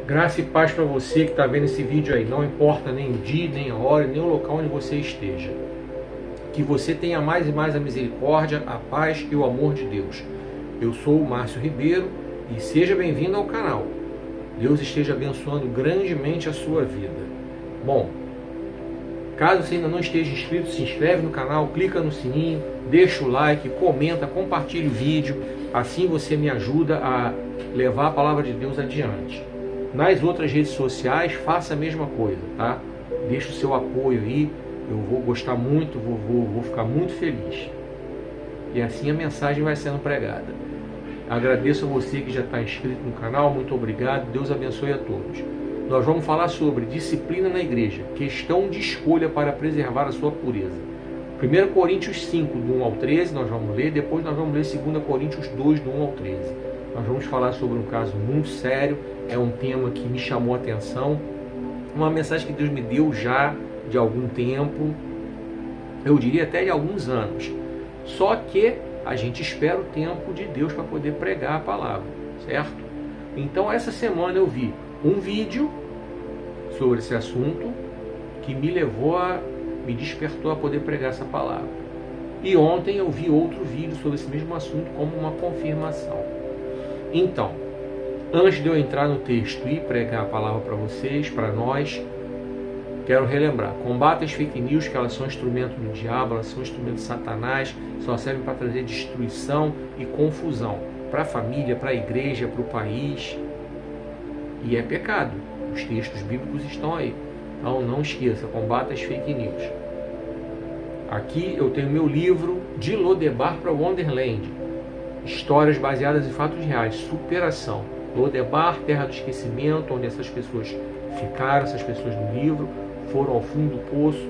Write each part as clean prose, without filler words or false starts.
Graça e paz para você que está vendo esse vídeo aí. Não importa nem o dia, nem a hora, nem o local onde você esteja. Que você tenha mais e mais a misericórdia, a paz e o amor de Deus. Eu sou o Márcio Ribeiro e seja bem-vindo ao canal. Deus esteja abençoando grandemente a sua vida. Bom, caso você ainda não esteja inscrito, se inscreve no canal, clica no sininho, deixa o like, comenta, compartilha o vídeo. Assim você me ajuda a levar a palavra de Deus adiante. Nas outras redes sociais, faça a mesma coisa, tá? Deixa o seu apoio aí, eu vou gostar muito, vou ficar muito feliz. E assim a mensagem vai sendo pregada. Agradeço a você que já está inscrito no canal, muito obrigado, Deus abençoe a todos. Nós vamos falar sobre disciplina na igreja, questão de escolha para preservar a sua pureza. 1 Coríntios 5, do 1 ao 13, nós vamos ler, depois nós vamos ler 2 Coríntios 2, do 1 ao 13. Nós vamos falar sobre um caso muito sério, é um tema que me chamou a atenção, uma mensagem que Deus me deu já de algum tempo, eu diria até de alguns anos. Só que a gente espera o tempo de Deus para poder pregar a palavra, certo? Então essa semana eu vi um vídeo sobre esse assunto que me despertou a poder pregar essa palavra. E ontem eu vi outro vídeo sobre esse mesmo assunto como uma confirmação. Então, antes de eu entrar no texto e pregar a palavra para vocês, para nós, quero relembrar, combata as fake news, que elas são instrumento do diabo, elas são instrumento de Satanás, só servem para trazer destruição e confusão para a família, para a igreja, para o país. E é pecado. Os textos bíblicos estão aí. Então não esqueça, combata as fake news. Aqui eu tenho meu livro De Lodebar para Wonderland. Histórias baseadas em fatos reais, superação. Lodebar, terra do esquecimento, onde essas pessoas ficaram, essas pessoas do livro, foram ao fundo do poço,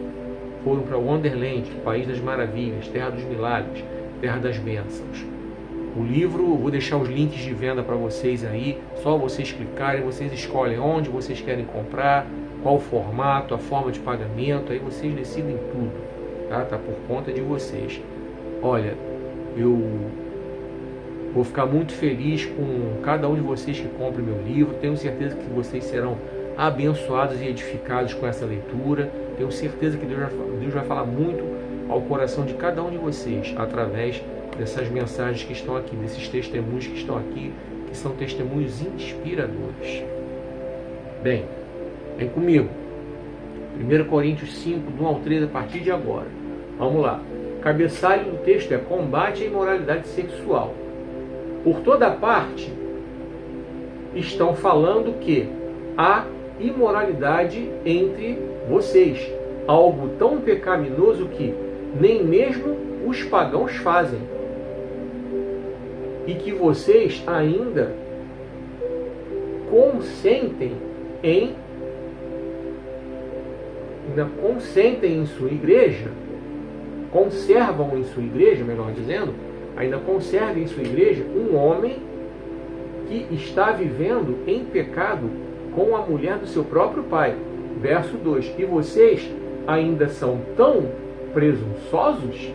foram para Wonderland, país das maravilhas, terra dos milagres, terra das bênçãos. O livro, vou deixar os links de venda para vocês aí, só vocês clicarem, vocês escolhem onde vocês querem comprar, qual o formato, a forma de pagamento, aí vocês decidem tudo, tá? Tá por conta de vocês. Olha, eu vou ficar muito feliz com cada um de vocês que compre meu livro, tenho certeza que vocês serão abençoados e edificados com essa leitura, tenho certeza que Deus vai falar muito ao coração de cada um de vocês, através dessas mensagens que estão aqui, desses testemunhos que estão aqui, que são testemunhos inspiradores. Bem, vem comigo. 1 Coríntios 5, do 1 ao 13, a partir de agora. Vamos lá. O cabeçalho do texto é combate à imoralidade sexual. Por toda parte, estão falando que há imoralidade entre vocês, algo tão pecaminoso que nem mesmo os pagãos fazem, e que vocês ainda consentem em sua igreja, conservam em sua igreja, melhor dizendo, ainda conserva em sua igreja um homem que está vivendo em pecado com a mulher do seu próprio pai. Verso 2. E vocês ainda são tão presunçosos?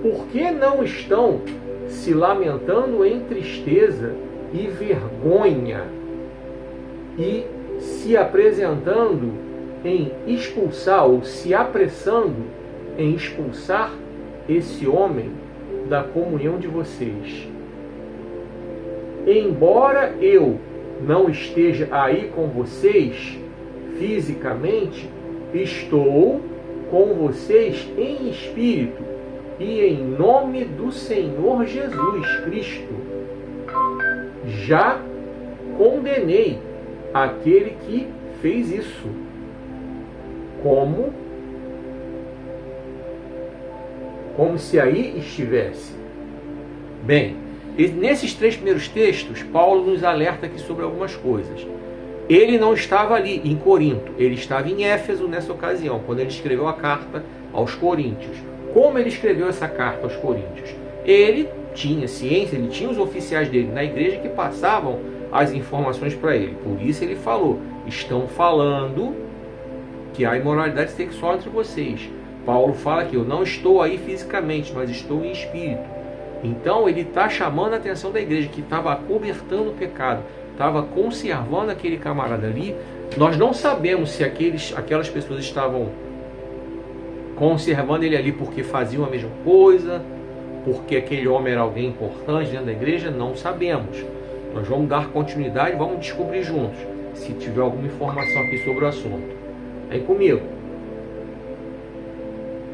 Por que não estão se lamentando em tristeza e vergonha e se apresentando em expulsar, ou se apressando em expulsar esse homem da comunhão de vocês? Embora eu não esteja aí com vocês fisicamente, estou com vocês em espírito e em nome do Senhor Jesus Cristo. Já condenei aquele que fez isso, como se aí estivesse. Bem, nesses 3 primeiros textos, Paulo nos alerta aqui sobre algumas coisas. Ele não estava ali em Corinto, ele estava em Éfeso nessa ocasião, quando ele escreveu a carta aos Coríntios. Como ele escreveu essa carta aos Coríntios? Ele tinha ciência, ele tinha os oficiais dele na igreja que passavam as informações para ele. Por isso ele falou, estão falando que há imoralidade sexual entre vocês. Paulo fala que eu não estou aí fisicamente, mas estou em espírito. Então ele está chamando a atenção da igreja que estava acobertando o pecado, estava conservando aquele camarada ali. Nós não sabemos se aquelas pessoas estavam conservando ele ali porque faziam a mesma coisa, porque aquele homem era alguém importante dentro da igreja, não sabemos. Nós vamos dar continuidade, vamos descobrir juntos, se tiver alguma informação aqui sobre o assunto. Vem comigo.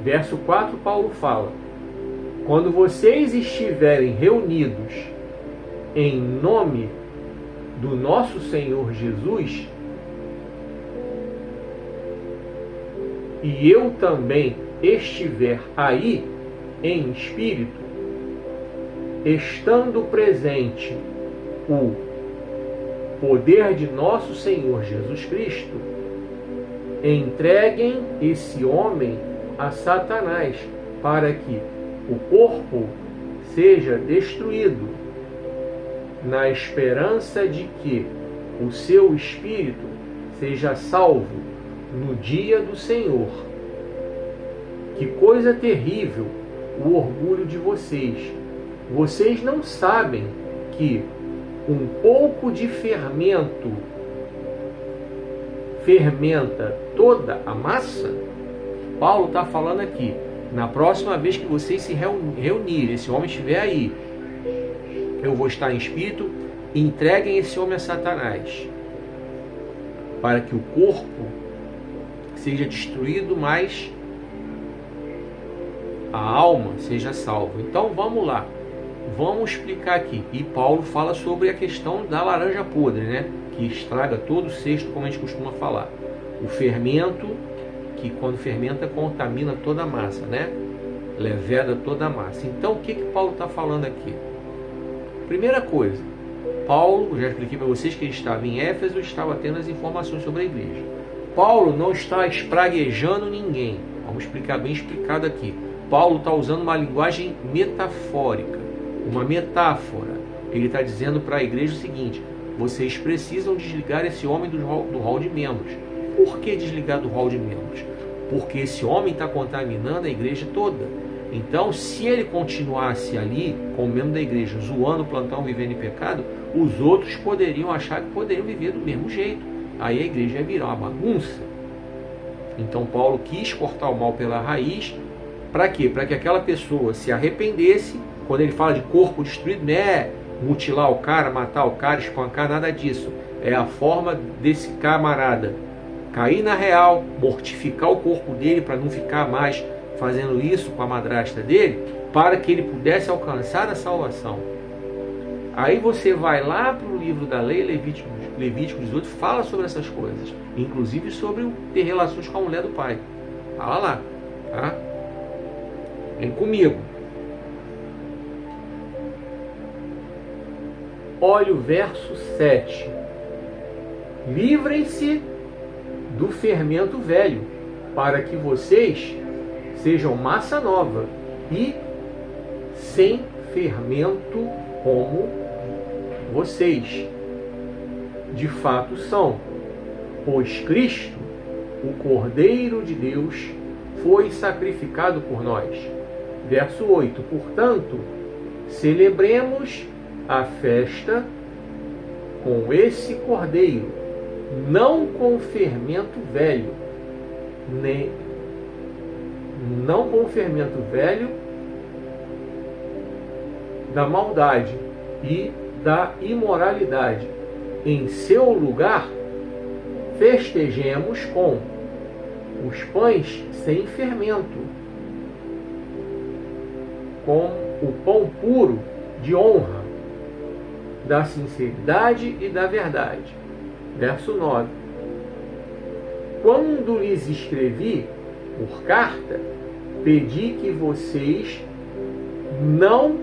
Verso 4, Paulo fala: quando vocês estiverem reunidos em nome do nosso Senhor Jesus, e eu também estiver aí em espírito, estando presente o poder de nosso Senhor Jesus Cristo, entreguem esse homem a Satanás, para que o corpo seja destruído, na esperança de que o seu espírito seja salvo no dia do Senhor. Que coisa terrível o orgulho de vocês! Vocês não sabem que um pouco de fermento fermenta toda a massa? Paulo está falando aqui, na próxima vez que vocês se reunirem, esse homem estiver aí, eu vou estar em espírito, entreguem esse homem a Satanás, para que o corpo seja destruído, mas a alma seja salva. Então vamos lá, vamos explicar aqui. E Paulo fala sobre a questão da laranja podre, né? Que estraga todo o cesto, como a gente costuma falar. O fermento, que quando fermenta contamina toda a massa, né? Leveda toda a massa. Então o que Paulo está falando aqui? Primeira coisa, Paulo, já expliquei para vocês que ele estava em Éfeso, estava tendo as informações sobre a igreja. Paulo não está espraguejando ninguém. Vamos explicar bem explicado aqui. Paulo está usando uma linguagem metafórica, uma metáfora. Ele está dizendo para a igreja o seguinte: vocês precisam desligar esse homem do hall de membros. Por que desligar do hall de membros? Porque esse homem está contaminando a igreja toda. Então, se ele continuasse ali, como membro da igreja, zoando o plantão, vivendo em pecado, os outros poderiam achar que poderiam viver do mesmo jeito. Aí a igreja ia virar uma bagunça. Então Paulo quis cortar o mal pela raiz. Para quê? Para que aquela pessoa se arrependesse. Quando ele fala de corpo destruído, não é mutilar o cara, matar o cara, espancar, nada disso. É a forma desse camarada cair na real, mortificar o corpo dele para não ficar mais fazendo isso com a madrasta dele, para que ele pudesse alcançar a salvação. Aí você vai lá para o livro da lei, Levítico 18, fala sobre essas coisas, inclusive sobre ter relações com a mulher do pai. Fala lá, tá? Vem comigo. Olha o verso 7. Livrem-se do fermento velho, para que vocês sejam massa nova e sem fermento, como vocês de fato são, pois Cristo, o Cordeiro de Deus, foi sacrificado por nós. Verso 8. Portanto, celebremos a festa com esse Cordeiro, não com fermento velho, não com fermento velho da maldade e da imoralidade. Em seu lugar, festejemos com os pães sem fermento, com o pão puro de honra, da sinceridade e da verdade. Verso 9. Quando lhes escrevi por carta, pedi que vocês não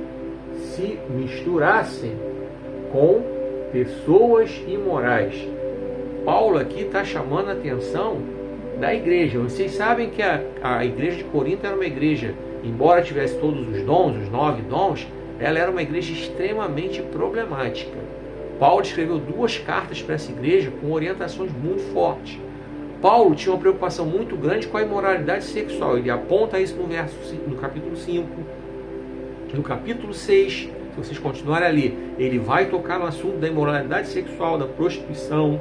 se misturassem com pessoas imorais. Paulo aqui está chamando a atenção da igreja. Vocês sabem que a igreja de Corinto era uma igreja, embora tivesse todos os dons, os 9 dons, ela era uma igreja extremamente problemática. Paulo escreveu 2 cartas para essa igreja com orientações muito fortes. Paulo tinha uma preocupação muito grande com a imoralidade sexual. Ele aponta isso no capítulo 5, no capítulo 6. vocês continuarem a ler, ele vai tocar no assunto da imoralidade sexual, da prostituição.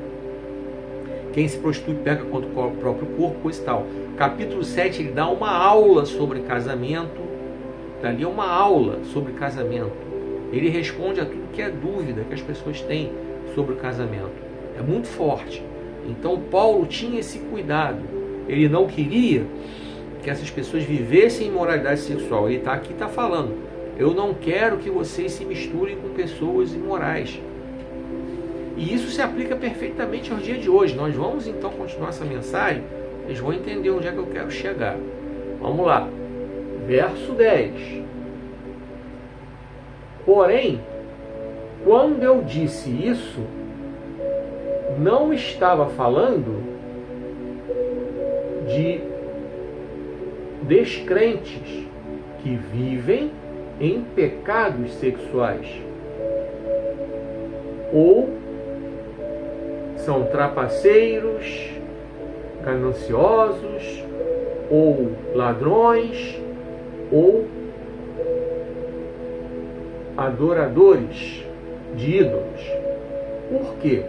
Quem se prostitui peca contra o próprio corpo, coisa e tal. Capítulo 7, ele dá uma aula sobre casamento. Dali é uma aula sobre casamento. Ele responde a tudo que é dúvida que as pessoas têm sobre o casamento. É muito forte. Então Paulo tinha esse cuidado. Ele não queria que essas pessoas vivessem imoralidade sexual. Ele está falando, eu não quero que vocês se misturem com pessoas imorais. E isso se aplica perfeitamente ao dia de hoje. Nós vamos então continuar essa mensagem. Vocês vão entender onde é que eu quero chegar. Vamos lá. Verso 10. Porém, quando eu disse isso, não estava falando de descrentes que vivem em pecados sexuais ou são trapaceiros, gananciosos, ou ladrões, ou adoradores de ídolos. Por quê?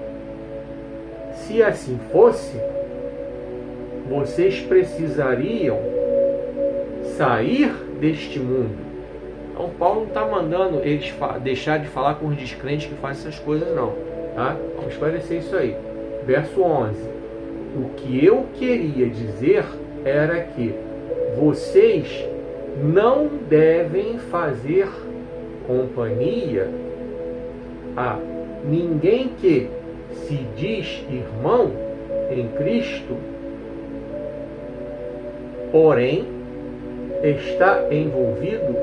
Se assim fosse, vocês precisariam sair deste mundo. Então Paulo não está mandando eles deixar de falar com os descrentes que fazem essas coisas, não. Tá? Vamos esclarecer isso aí. Verso 11. O que eu queria dizer era que vocês não devem fazer companhia a ninguém que se diz irmão em Cristo, porém está envolvido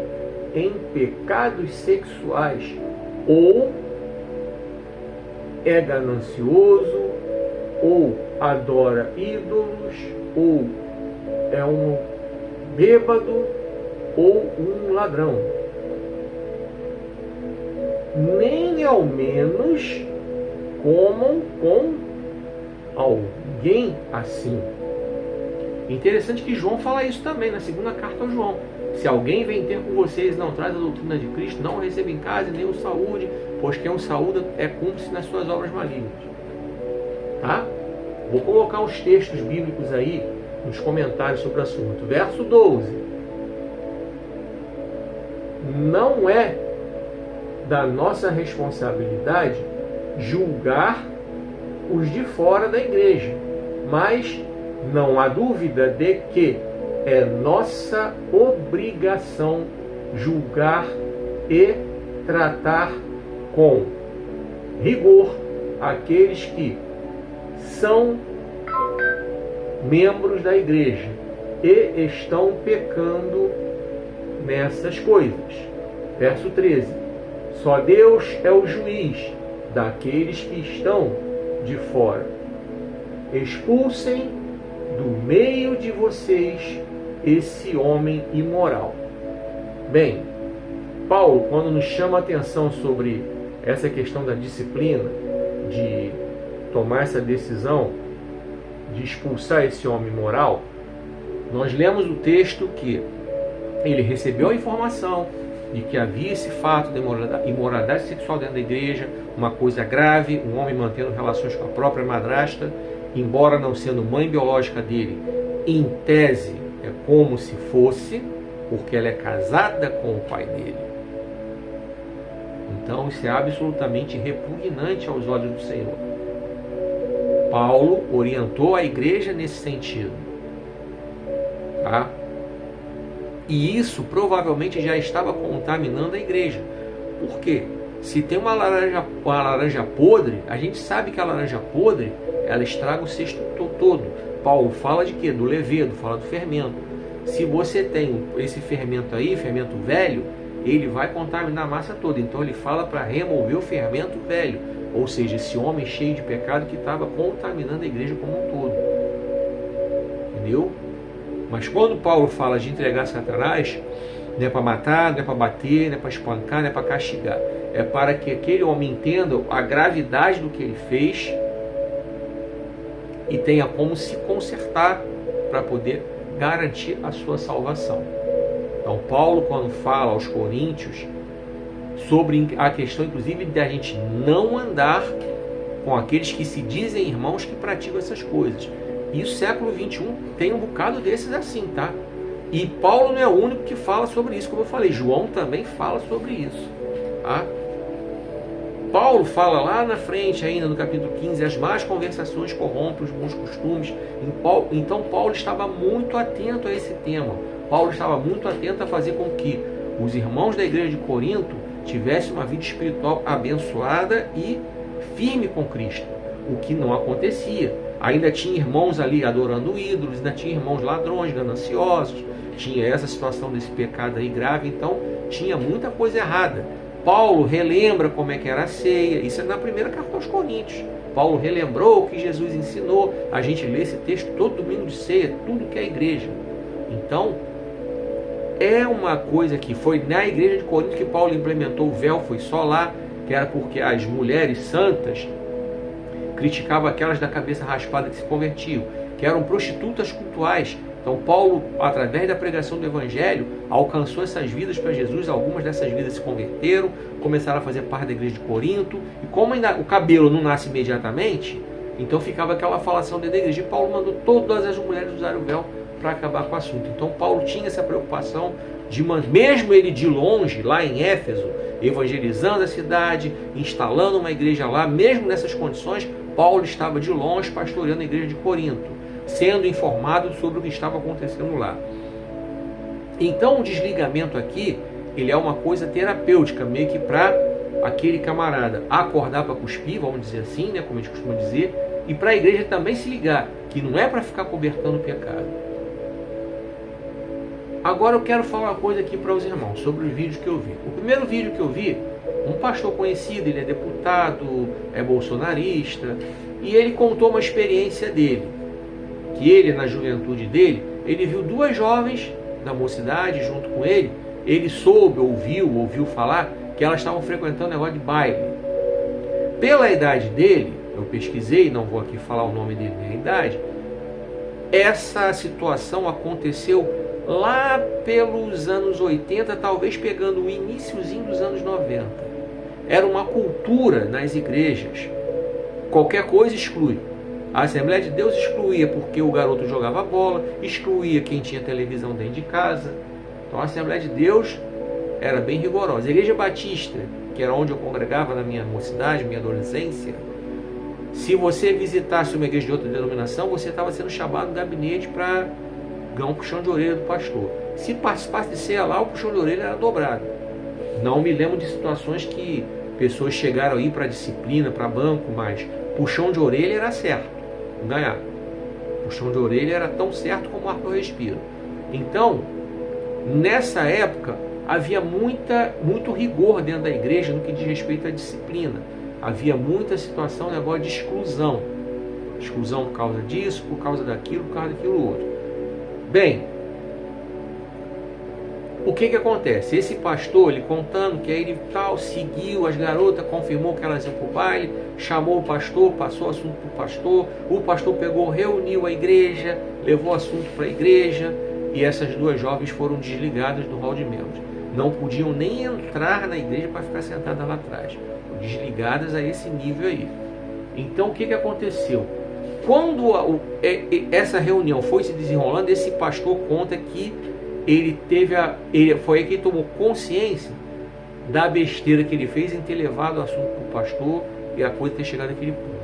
em pecados sexuais ou é ganancioso, ou adora ídolos, ou é um bêbado, ou um ladrão. Nem ao menos comam com alguém assim. Interessante que João fala isso também na segunda carta ao João. Se alguém vem ter com vocês e não traz a doutrina de Cristo, não o receba em casa e nem o saúde, pois quem o saúda é cúmplice nas suas obras malignas. Tá? Vou colocar uns textos bíblicos aí nos comentários sobre o assunto. Verso 12. Não é da nossa responsabilidade julgar os de fora da igreja, mas não há dúvida de que é nossa obrigação julgar e tratar com rigor aqueles que são membros da igreja e estão pecando nessas coisas. Verso 13. Só Deus é o juiz daqueles que estão de fora. Expulsem do meio de vocês esse homem imoral. Bem, Paulo, quando nos chama a atenção sobre essa questão da disciplina, de tomar essa decisão de expulsar esse homem imoral, nós lemos o texto que ele recebeu a informação de que havia esse fato de imoralidade sexual dentro da igreja, uma coisa grave, um homem mantendo relações com a própria madrasta, embora não sendo mãe biológica dele, em tese é como se fosse, porque ela é casada com o pai dele. Então isso é absolutamente repugnante aos olhos do Senhor. Paulo orientou a igreja nesse sentido. Tá? E isso provavelmente já estava contaminando a igreja. Por quê? Se tem uma laranja podre, a gente sabe que a laranja podre, ela estraga o cesto todo. Paulo fala de quê? Do levedo, fala do fermento. Se você tem esse fermento aí, fermento velho, ele vai contaminar a massa toda. Então ele fala para remover o fermento velho. Ou seja, esse homem cheio de pecado que estava contaminando a igreja como um todo. Entendeu? Mas quando Paulo fala de entregar a Satanás, não é para matar, não é para bater, não é para espancar, não é para castigar. É para que aquele homem entenda a gravidade do que ele fez e tenha como se consertar para poder garantir a sua salvação. Então Paulo, quando fala aos coríntios sobre a questão, inclusive, de a gente não andar com aqueles que se dizem irmãos que praticam essas coisas. E o século XXI tem um bocado desses assim, tá? E Paulo não é o único que fala sobre isso, como eu falei. João também fala sobre isso, tá? Paulo fala lá na frente, ainda no capítulo 15, as más conversações corrompem os bons costumes. Então Paulo estava muito atento a esse tema. Paulo estava muito atento a fazer com que os irmãos da igreja de Corinto tivessem uma vida espiritual abençoada e firme com Cristo, o que não acontecia. Ainda tinha irmãos ali adorando ídolos, ainda tinha irmãos ladrões, gananciosos, tinha essa situação desse pecado aí grave, então tinha muita coisa errada. Paulo relembra como é que era a ceia, isso é na primeira carta aos Coríntios. Paulo relembrou o que Jesus ensinou, a gente lê esse texto todo domingo de ceia, tudo que é igreja. Então, é uma coisa que foi na igreja de Corinto que Paulo implementou o véu, foi só lá, que era porque as mulheres santas criticavam aquelas da cabeça raspada que se convertiam, que eram prostitutas cultuais. Então Paulo, através da pregação do Evangelho, alcançou essas vidas para Jesus. Algumas dessas vidas se converteram, começaram a fazer parte da igreja de Corinto. E como ainda o cabelo não nasce imediatamente, então ficava aquela falação dentro da igreja. E Paulo mandou todas as mulheres usarem o véu para acabar com o assunto. Então Paulo tinha essa preocupação de, mesmo ele de longe, lá em Éfeso, evangelizando a cidade, instalando uma igreja lá, mesmo nessas condições, Paulo estava de longe pastoreando a igreja de Corinto, sendo informado sobre o que estava acontecendo lá. Então o desligamento aqui, ele é uma coisa terapêutica, meio que para aquele camarada acordar para cuspir, vamos dizer assim, né, como a gente costuma dizer, e para a igreja também se ligar, que não é para ficar cobertando o pecado. Agora eu quero falar uma coisa aqui para os irmãos, sobre os vídeos que eu vi. O primeiro vídeo que eu vi, um pastor conhecido, ele é deputado, é bolsonarista, e ele contou uma experiência dele, que ele, na juventude dele, ele viu duas jovens da mocidade junto com ele, ele soube, ouviu falar que elas estavam frequentando um negócio de baile. Pela idade dele, eu pesquisei, não vou aqui falar o nome dele nem a idade, essa situação aconteceu lá pelos anos 80, talvez pegando o iniciozinho dos anos 90. Era uma cultura nas igrejas. Qualquer coisa exclui. A Assembleia de Deus excluía porque o garoto jogava bola, excluía quem tinha televisão dentro de casa. Então a Assembleia de Deus era bem rigorosa. A Igreja Batista, que era onde eu congregava na minha mocidade, minha adolescência, se você visitasse uma igreja de outra denominação, você estava sendo chamado no gabinete para ganhar um puxão de orelha do pastor. Se participasse de ceia lá, o puxão de orelha era dobrado. Não me lembro de situações que pessoas chegaram aí para disciplina, para banco, mas puxão de orelha era certo ganhar. Puxão de orelha era tão certo como o ar que eu respiro. Então, nessa época, havia muito rigor dentro da igreja no que diz respeito à disciplina. Havia muita situação, negócio de exclusão. Exclusão por causa disso, por causa daquilo, por causa daquilo outro. Bem, o que acontece? Esse pastor, ele contando que aí ele seguiu as garotas, confirmou que elas iam para o baile, chamou o pastor, passou o assunto para o pastor pegou, reuniu a igreja, levou o assunto para a igreja, e essas duas jovens foram desligadas do hall de membros. Não podiam nem entrar na igreja para ficar sentadas lá atrás. Desligadas a esse nível aí. Então o que aconteceu? Quando essa reunião foi se desenrolando, esse pastor conta que foi aí que ele tomou consciência da besteira que ele fez em ter levado o assunto para o pastor e a coisa ter chegado àquele ponto.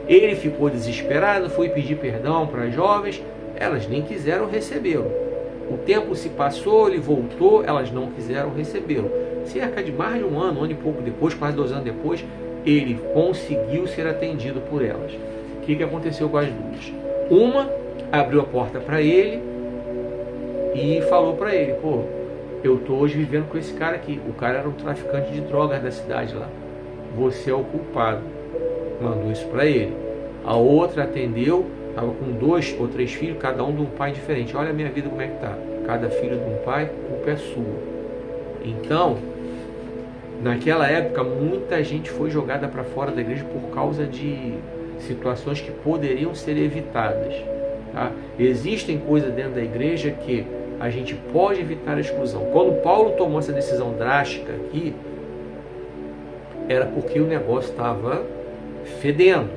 Ele ficou desesperado, foi pedir perdão para as jovens, elas nem quiseram recebê-lo. O tempo se passou, ele voltou, elas não quiseram recebê-lo. Cerca de mais de um ano e pouco depois, quase 2 anos depois, ele conseguiu ser atendido por elas. O que aconteceu com as duas? Uma abriu a porta para ele e falou para ele: pô, eu estou hoje vivendo com esse cara aqui. O cara era um traficante de drogas da cidade lá. Você é o culpado. Mandou isso para ele. A outra atendeu, estava com 2 ou 3 filhos, cada um de um pai diferente. Olha a minha vida como é que tá. Cada filho de um pai, a culpa é sua. Então, naquela época, muita gente foi jogada para fora da igreja por causa de situações que poderiam ser evitadas. Tá? Existem coisas dentro da igreja que a gente pode evitar a exclusão. Quando Paulo tomou essa decisão drástica aqui, era porque o negócio estava fedendo.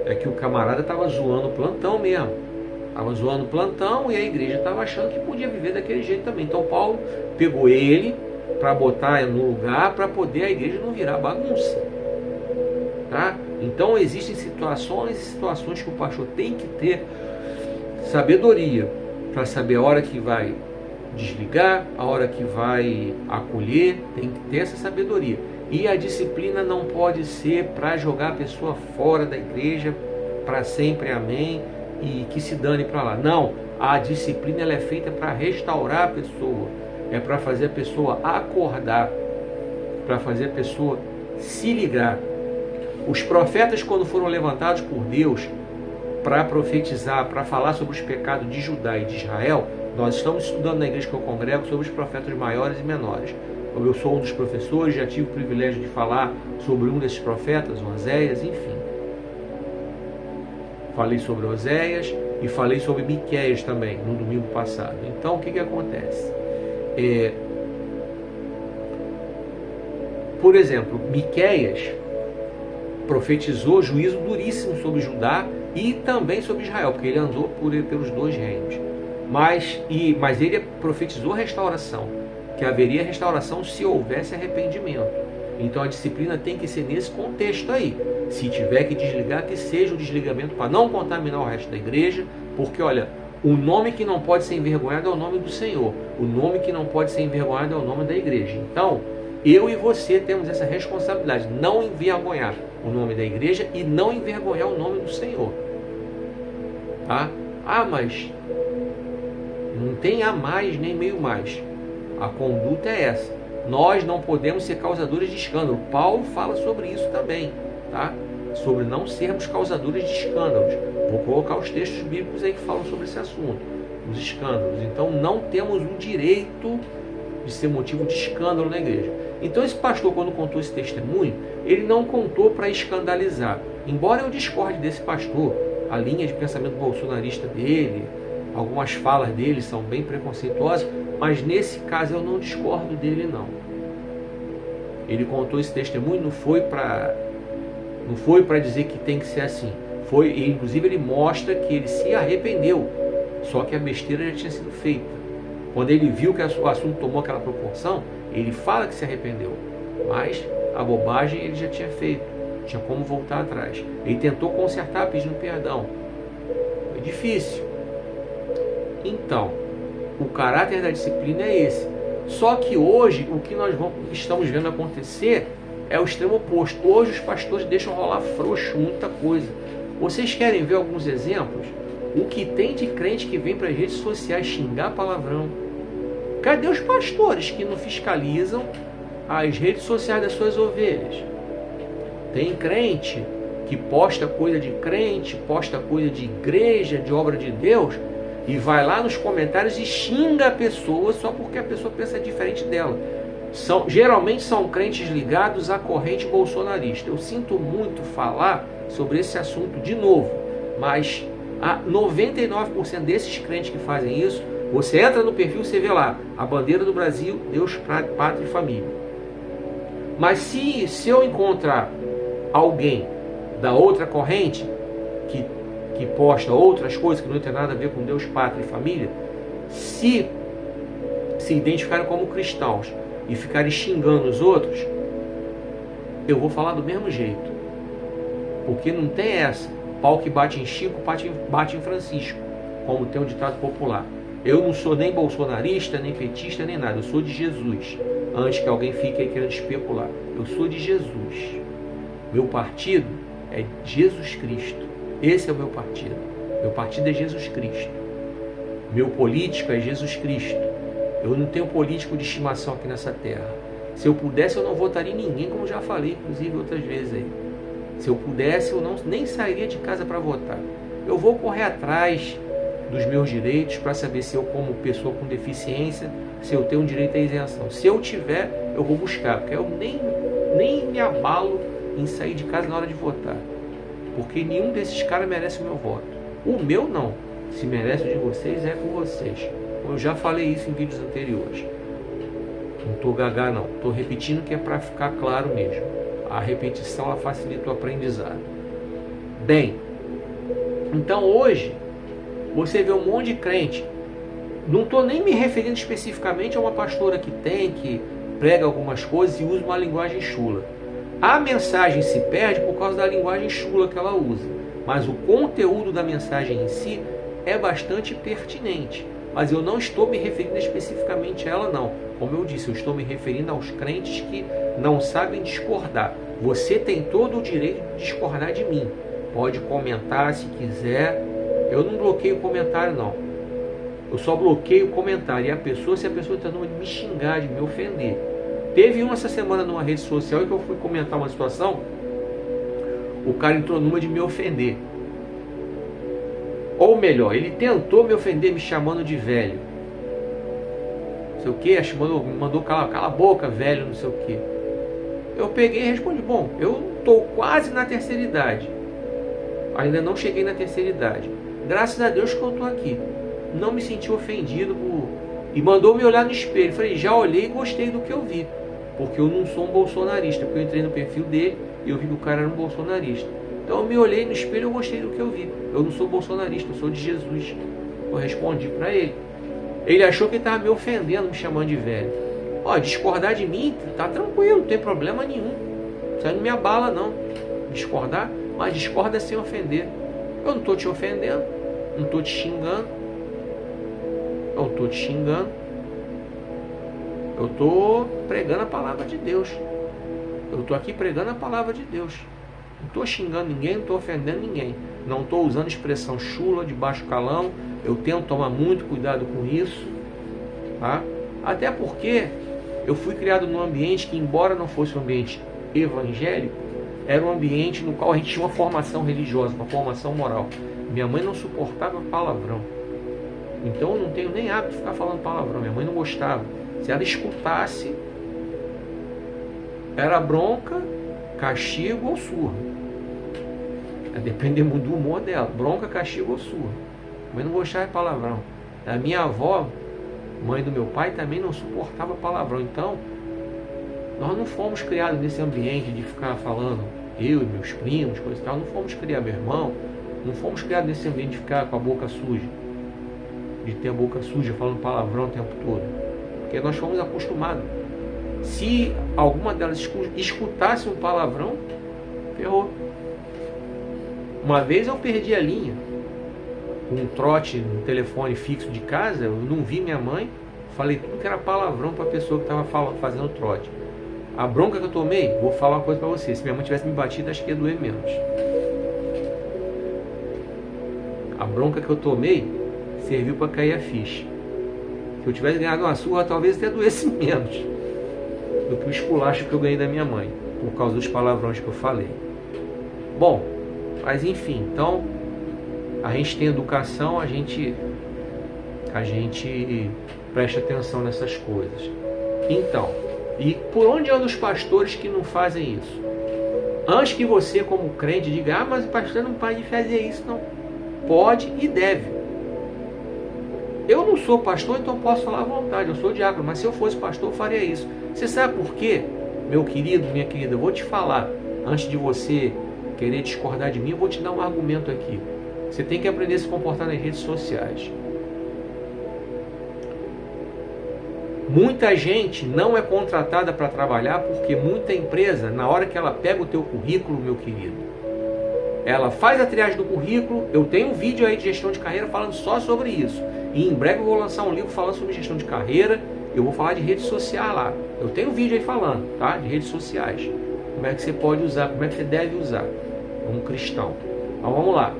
É que o camarada estava zoando o plantão mesmo. Estava zoando o plantão e a igreja estava achando que podia viver daquele jeito também. Então Paulo pegou ele para botar no lugar para poder a igreja não virar bagunça. Tá? Então existem situações e situações que o pastor tem que ter sabedoria para saber a hora que vai desligar, a hora que vai acolher, tem que ter essa sabedoria. E a disciplina não pode ser para jogar a pessoa fora da igreja para sempre, amém, e que se dane para lá. Não, a disciplina ela é feita para restaurar a pessoa, é para fazer a pessoa acordar, para fazer a pessoa se ligar. Os profetas, quando foram levantados por Deus para profetizar, para falar sobre os pecados de Judá e de Israel, nós estamos estudando na igreja que eu congrego sobre os profetas maiores e menores. Eu sou um dos professores, já tive o privilégio de falar sobre um desses profetas, Oséias, enfim. Falei sobre Oséias e falei sobre Miqueias também, no domingo passado. Então, o que acontece? Por exemplo, Miqueias profetizou juízo duríssimo sobre Judá e também sobre Israel, porque ele andou pelos dois reinos. Mas ele profetizou restauração, que haveria restauração se houvesse arrependimento. Então a disciplina tem que ser nesse contexto aí. Se tiver que desligar, que seja o desligamento para não contaminar o resto da igreja, porque olha, o nome que não pode ser envergonhado é o nome do Senhor. O nome que não pode ser envergonhado é o nome da igreja. Então, eu e você temos essa responsabilidade, não envergonhar o nome da igreja e não envergonhar o nome do Senhor. Tá? Mas não tem a mais nem meio mais. A conduta é essa. Nós não podemos ser causadores de escândalo. Paulo fala sobre isso também, tá? Sobre não sermos causadores de escândalos. Vou colocar os textos bíblicos aí que falam sobre esse assunto, os escândalos. Então não temos o direito de ser motivo de escândalo na igreja. Então esse pastor, quando contou esse testemunho, ele não contou para escandalizar. Embora eu discorde desse pastor, a linha de pensamento bolsonarista dele, algumas falas dele são bem preconceituosas, mas nesse caso eu não discordo dele não. Ele contou esse testemunho, não foi para dizer que tem que ser assim. Inclusive ele mostra que ele se arrependeu, só que a besteira já tinha sido feita. Quando ele viu que o assunto tomou aquela proporção, ele fala que se arrependeu, mas a bobagem ele já tinha feito, tinha como voltar atrás. Ele tentou consertar pedindo perdão. Foi difícil. Então, o caráter da disciplina é esse. Só que hoje, o que nós estamos vendo acontecer é o extremo oposto. Hoje os pastores deixam rolar frouxo muita coisa. Vocês querem ver alguns exemplos? O que tem de crente que vem para as redes sociais xingar palavrão? Cadê os pastores que não fiscalizam as redes sociais das suas ovelhas? Tem crente que posta coisa de crente, posta coisa de igreja, de obra de Deus, e vai lá nos comentários e xinga a pessoa só porque a pessoa pensa diferente dela. Geralmente são crentes ligados à corrente bolsonarista. Eu sinto muito falar sobre esse assunto de novo, mas 99% desses crentes que fazem isso, você entra no perfil e você vê lá, a bandeira do Brasil, Deus, Pátria e Família. Mas se eu encontrar alguém da outra corrente que posta outras coisas que não tem nada a ver com Deus, Pátria e Família, se identificarem como cristãos e ficarem xingando os outros, eu vou falar do mesmo jeito. Porque não tem essa. Pau que bate em Chico, bate em Francisco, como tem um ditado popular. Eu não sou nem bolsonarista, nem petista, nem nada. Eu sou de Jesus. Antes que alguém fique aí querendo especular. Eu sou de Jesus. Meu partido é Jesus Cristo. Esse é o meu partido. Meu partido é Jesus Cristo. Meu político é Jesus Cristo. Eu não tenho político de estimação aqui nessa terra. Se eu pudesse, eu não votaria em ninguém, como já falei, inclusive, outras vezes aí. Se eu pudesse, eu nem sairia de casa para votar. Eu vou correr atrás dos meus direitos para saber se eu, como pessoa com deficiência, se eu tenho direito à isenção. Se eu tiver, eu vou buscar, porque eu nem me abalo em sair de casa na hora de votar. Porque nenhum desses caras merece o meu voto. O meu não. Se merece o de vocês, é com vocês. Eu já falei isso em vídeos anteriores. Não estou gagá não. Estou repetindo que é para ficar claro mesmo. A repetição ela facilita o aprendizado. Bem, então hoje você vê um monte de crente. Não estou nem me referindo especificamente a uma pastora que prega algumas coisas e usa uma linguagem chula. A mensagem se perde por causa da linguagem chula que ela usa, mas o conteúdo da mensagem em si é bastante pertinente. Mas eu não estou me referindo especificamente a ela, não. Como eu disse, eu estou me referindo aos crentes que não sabem discordar. Você tem todo o direito de discordar de mim. Pode comentar se quiser. Eu não bloqueio o comentário, não. Eu só bloqueio o comentário. E a pessoa, se a pessoa está tentando me xingar, de me ofender. Teve essa semana numa rede social em que eu fui comentar uma situação. O cara entrou numa de me ofender. Ou melhor, ele tentou me ofender me chamando de velho. Não sei o que, me mandou cala a boca, velho, não sei o que. Eu peguei e respondi, bom, eu estou quase na terceira idade. Ainda não cheguei na terceira idade. Graças a Deus que eu estou aqui. Não me senti ofendido e mandou me olhar no espelho. Falei, já olhei e gostei do que eu vi. Porque eu não sou um bolsonarista. Porque eu entrei no perfil dele e eu vi que o cara era um bolsonarista. Então eu me olhei no espelho e eu gostei do que eu vi. Eu não sou bolsonarista, eu sou de Jesus. Eu respondi para ele. Ele achou que ele estava me ofendendo, me chamando de velho. Ó, discordar de mim, tá tranquilo, não tem problema nenhum. Isso aí não me abala, não. Discordar, mas discorda sem ofender. Eu não estou te ofendendo, não estou te xingando. Eu não estou te xingando. Eu estou pregando a palavra de Deus. Eu estou aqui pregando a palavra de Deus. Não estou xingando ninguém, não estou ofendendo ninguém. Não estou usando expressão chula, de baixo calão. Eu tento tomar muito cuidado com isso. Tá? Até porque eu fui criado num ambiente que, embora não fosse um ambiente evangélico, era um ambiente no qual a gente tinha uma formação religiosa, uma formação moral. Minha mãe não suportava palavrão. Então eu não tenho nem hábito de ficar falando palavrão. Minha mãe não gostava. Se ela escutasse, era bronca, castigo ou surra. Depende muito do humor dela. Bronca, castigo ou surra. Mas não gostava de palavrão. A minha avó, mãe do meu pai, também não suportava palavrão. Então, nós não fomos criados nesse ambiente de ficar falando, eu e meus primos, coisa e tal. Não fomos criados, meu irmão. Não fomos criados nesse ambiente de ficar com a boca suja. De ter a boca suja falando palavrão o tempo todo. Porque nós fomos acostumados. Se alguma delas escutasse um palavrão, ferrou. Uma vez eu perdi a linha, um trote no telefone fixo de casa, eu não vi minha mãe, falei tudo que era palavrão para a pessoa que estava fazendo trote. A bronca que eu tomei, vou falar uma coisa para você, se minha mãe tivesse me batido, acho que ia doer menos. A bronca que eu tomei serviu para cair a ficha. Se eu tivesse ganhado uma surra, talvez até doesse menos do que o esculacho que eu ganhei da minha mãe, por causa dos palavrões que eu falei. Bom, mas enfim, então a gente tem educação, a gente presta atenção nessas coisas. Então, e por onde andam os pastores que não fazem isso? Antes que você, como crente, diga, mas o pastor não pode fazer isso, não. Pode e deve. Eu não sou pastor, então posso falar à vontade, eu sou diácono, mas se eu fosse pastor, eu faria isso. Você sabe por quê, meu querido, minha querida? Eu vou te falar, antes de você querer discordar de mim, eu vou te dar um argumento aqui. Você tem que aprender a se comportar nas redes sociais. Muita gente não é contratada para trabalhar porque muita empresa, na hora que ela pega o teu currículo, meu querido, ela faz a triagem do currículo. Eu tenho um vídeo aí de gestão de carreira falando só sobre isso. E em breve eu vou lançar um livro falando sobre gestão de carreira. Eu vou falar de rede social lá. Eu tenho um vídeo aí falando, tá? De redes sociais. Como é que você pode usar, como é que você deve usar como cristão. Então vamos lá.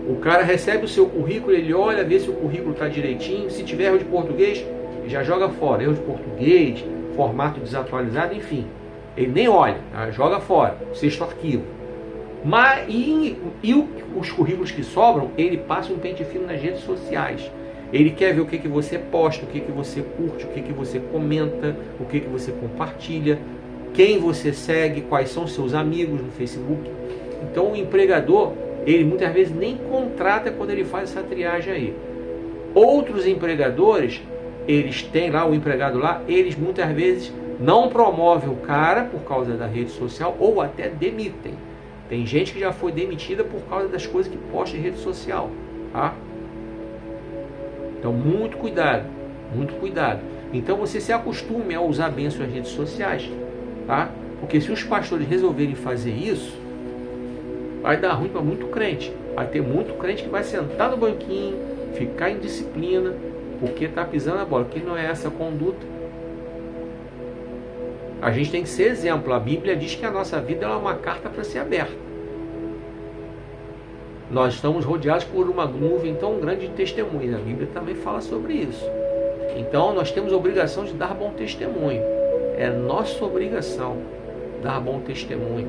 O cara recebe o seu currículo, ele olha, vê se o currículo está direitinho. Se tiver erro de português, já joga fora. Erro de português, formato desatualizado, enfim. Ele nem olha, tá? Joga fora, sexto arquivo. Mas, os currículos que sobram, ele passa um pente fino nas redes sociais. Ele quer ver o que você posta, o que você curte, o que você comenta, o que você compartilha, quem você segue, quais são seus amigos no Facebook. Então o empregador, ele muitas vezes nem contrata quando ele faz essa triagem aí. Outros empregadores, eles têm lá o empregado lá, eles muitas vezes não promovem o cara por causa da rede social ou até demitem. Tem gente que já foi demitida por causa das coisas que posta em rede social, tá? Então, muito cuidado, muito cuidado. Então, você se acostume a usar bem as suas redes sociais, tá? Porque se os pastores resolverem fazer isso, vai dar ruim para muito crente. Vai ter muito crente que vai sentar no banquinho, ficar em disciplina, porque está pisando a bola. Que não é essa conduta. A gente tem que ser exemplo. A Bíblia diz que a nossa vida é uma carta para ser aberta. Nós estamos rodeados por uma nuvem tão grande de testemunhos. A Bíblia também fala sobre isso. Então nós temos a obrigação de dar bom testemunho. É nossa obrigação dar bom testemunho.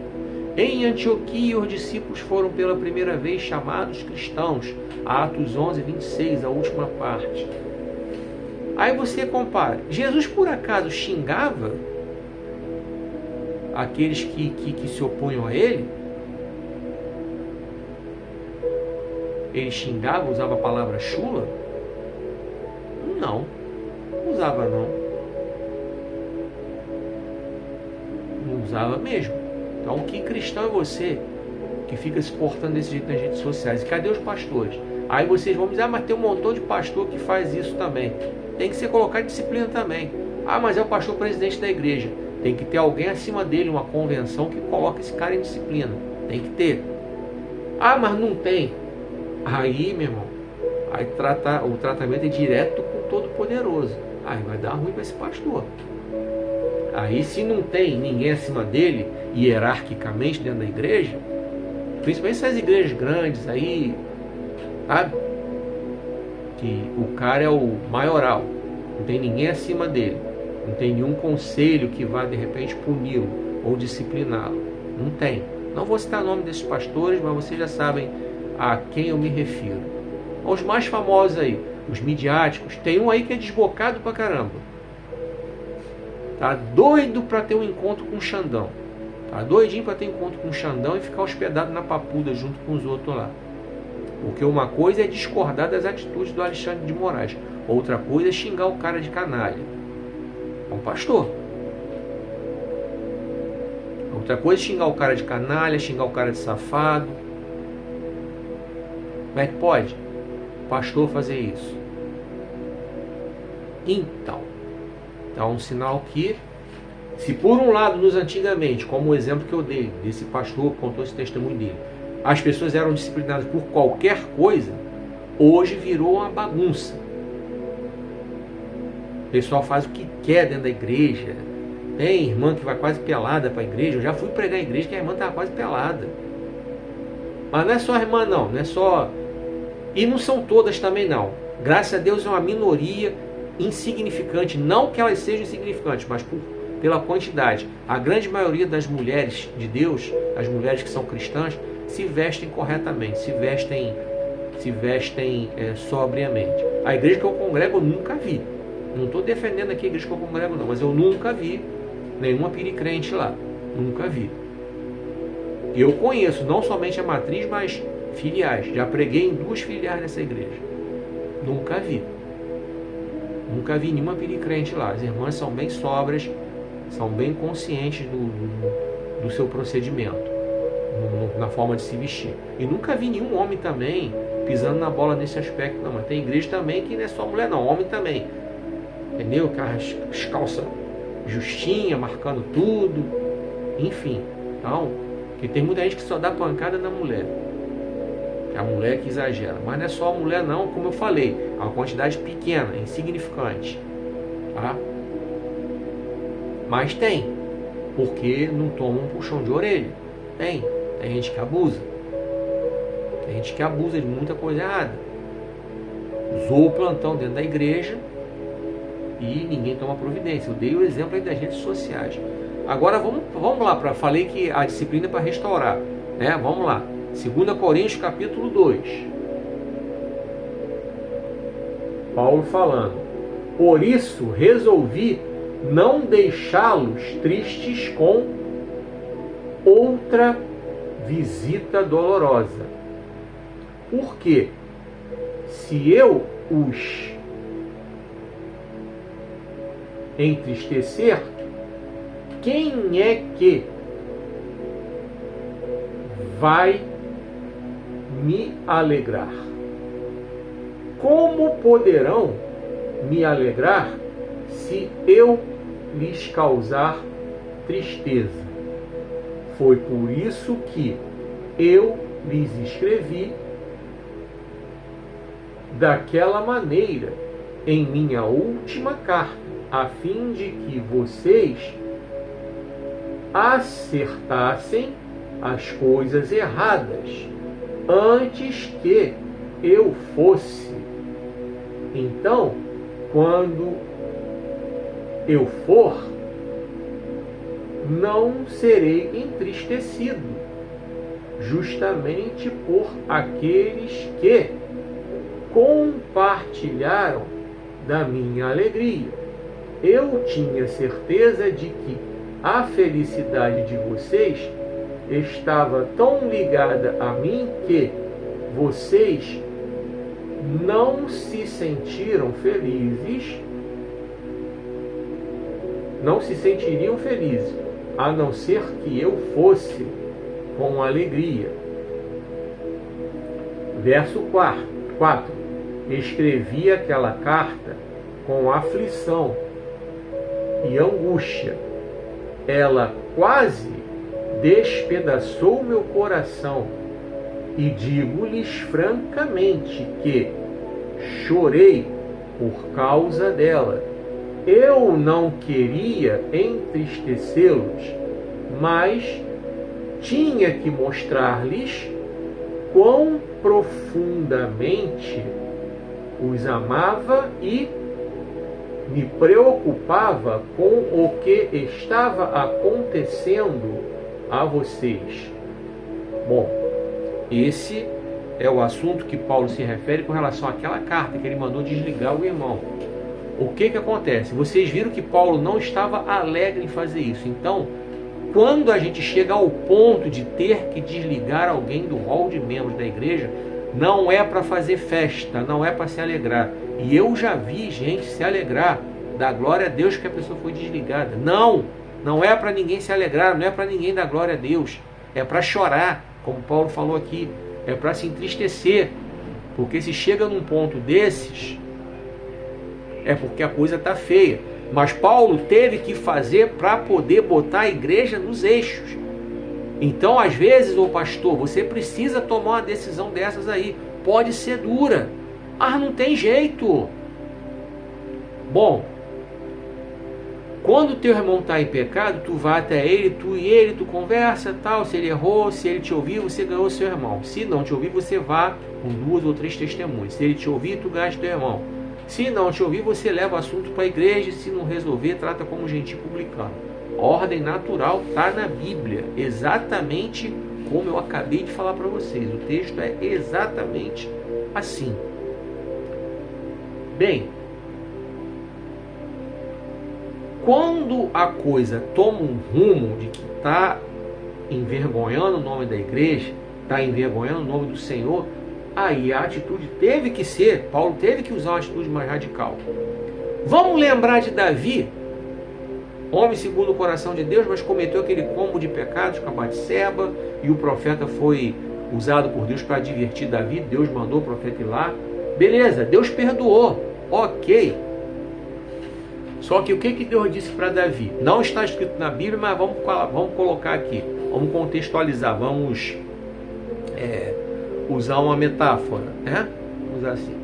Em Antioquia, os discípulos foram pela primeira vez chamados cristãos. Atos 11, 26, a última parte. Aí você compara. Jesus por acaso xingava aqueles que se opunham a ele? Ele xingava, usava a palavra chula? Não usava não. Não usava mesmo. Então, que cristão é você que fica se portando desse jeito nas redes sociais? E cadê os pastores? Aí vocês vão dizer, mas tem um montão de pastor que faz isso também. Tem que ser colocado em disciplina também. Mas é o pastor presidente da igreja. Tem que ter alguém acima dele, uma convenção que coloque esse cara em disciplina. Tem que ter. Mas não tem. Aí, meu irmão, aí o tratamento é direto com o Todo-Poderoso. Aí vai dar ruim para esse pastor. Aí, se não tem ninguém acima dele, hierarquicamente dentro da igreja, principalmente essas igrejas grandes aí, sabe? Que o cara é o maioral, não tem ninguém acima dele, não tem nenhum conselho que vá de repente puni-lo ou discipliná-lo. Não tem. Não vou citar o nome desses pastores, mas vocês já sabem a quem eu me refiro. Os mais famosos aí, os midiáticos. Tem um aí que é desbocado pra caramba. Tá doido para ter um encontro com o Xandão. Tá doidinho para ter um encontro com o Xandão e ficar hospedado na Papuda junto com os outros lá. Porque uma coisa é discordar das atitudes do Alexandre de Moraes. Outra coisa é xingar o cara de canalha. É um pastor. Outra coisa é xingar o cara de canalha, xingar o cara de safado. Como é que pode o pastor fazer isso? Então é um sinal que, se por um lado, nos antigamente, como o exemplo que eu dei, desse pastor que contou esse testemunho dele, as pessoas eram disciplinadas por qualquer coisa, hoje virou uma bagunça. O pessoal faz o que quer dentro da igreja. Tem irmã que vai quase pelada para a igreja. Eu já fui pregar a igreja que a irmã estava quase pelada. Mas não é só a irmã não, não é só... E não são todas também não. Graças a Deus é uma minoria insignificante. Não que elas sejam insignificantes, mas pela quantidade. A grande maioria das mulheres de Deus, as mulheres que são cristãs, se vestem corretamente, se vestem sobriamente. A igreja que eu congrego eu nunca vi. Não estou defendendo aqui a igreja que eu congrego não, mas eu nunca vi nenhuma piricrente lá. Nunca vi. Eu conheço não somente a matriz, mas filiais. Já preguei em 2 filiais nessa igreja. Nunca vi. Nunca vi nenhuma piricrente lá. As irmãs são bem sóbrias, são bem conscientes do seu procedimento, na forma de se vestir. E nunca vi nenhum homem também pisando na bola nesse aspecto, não. Mas tem igreja também que não é só mulher, não. Homem também. Entendeu? As calças justinha, marcando tudo. Enfim. Então, que tem muita gente que só dá pancada na mulher. É a mulher que exagera. Mas não é só a mulher não, como eu falei. É uma quantidade pequena, insignificante. Tá? Mas tem. Porque não toma um puxão de orelha. Tem gente que abusa. Tem gente que abusa de muita coisa errada. Usou o plantão dentro da igreja e ninguém toma providência. Eu dei o exemplo aí das redes sociais. Agora vamos lá, falei que a disciplina é para restaurar, né? Vamos lá. 2 Coríntios capítulo 2. Paulo falando: por isso resolvi não deixá-los tristes com outra visita dolorosa. Porque se eu os entristecer, quem é que vai me alegrar? Como poderão me alegrar se eu lhes causar tristeza? Foi por isso que eu lhes escrevi daquela maneira em minha última carta, a fim de que vocês acertassem as coisas erradas antes que eu fosse. Então, quando eu for, não serei entristecido, justamente por aqueles que compartilharam da minha alegria. Eu tinha certeza de que a felicidade de vocês estava tão ligada a mim que vocês não se sentiram felizes, não se sentiriam felizes, a não ser que eu fosse com alegria. Verso 4. Escrevi aquela carta com aflição e angústia. Ela quase despedaçou meu coração, e digo-lhes francamente que chorei por causa dela. Eu não queria entristecê-los, mas tinha que mostrar-lhes quão profundamente os amava e me preocupava com o que estava acontecendo a vocês. Bom, esse é o assunto que Paulo se refere com relação àquela carta que ele mandou desligar o irmão. O que acontece? Vocês viram que Paulo não estava alegre em fazer isso. Então, quando a gente chega ao ponto de ter que desligar alguém do rol de membros da igreja, não é para fazer festa, não é para se alegrar. E eu já vi gente se alegrar, dar glória a Deus que a pessoa foi desligada. Não é para ninguém se alegrar, não é para ninguém dar glória a Deus. É para chorar, como Paulo falou aqui. É para se entristecer. Porque se chega num ponto desses, é porque a coisa está feia. Mas Paulo teve que fazer para poder botar a igreja nos eixos. Então, às vezes, ô pastor, você precisa tomar uma decisão dessas aí. Pode ser dura, mas não tem jeito. Bom, quando teu irmão está em pecado, tu vai até ele, tu conversa, tal. Se ele errou, se ele te ouvir, você ganhou seu irmão. Se não te ouvir, você vá com 2 ou 3 testemunhas. Se ele te ouvir, tu ganha teu irmão. Se não te ouvir, você leva o assunto para a igreja. Se não resolver, trata como gentil publicano. Ordem natural está na Bíblia, exatamente como eu acabei de falar para vocês. O texto é exatamente assim. Bem, quando a coisa toma um rumo de que está envergonhando o nome da igreja, está envergonhando o nome do Senhor, aí a atitude teve que ser, Paulo teve que usar uma atitude mais radical. Vamos lembrar de Davi, homem segundo o coração de Deus, mas cometeu aquele combo de pecados com a Batseba, e o profeta foi usado por Deus para advertir Davi. Deus mandou o profeta ir lá. Beleza, Deus perdoou, ok. Só que o que Deus disse para Davi? Não está escrito na Bíblia, mas vamos colocar aqui. Vamos contextualizar, vamos usar uma metáfora, né? Vamos usar assim.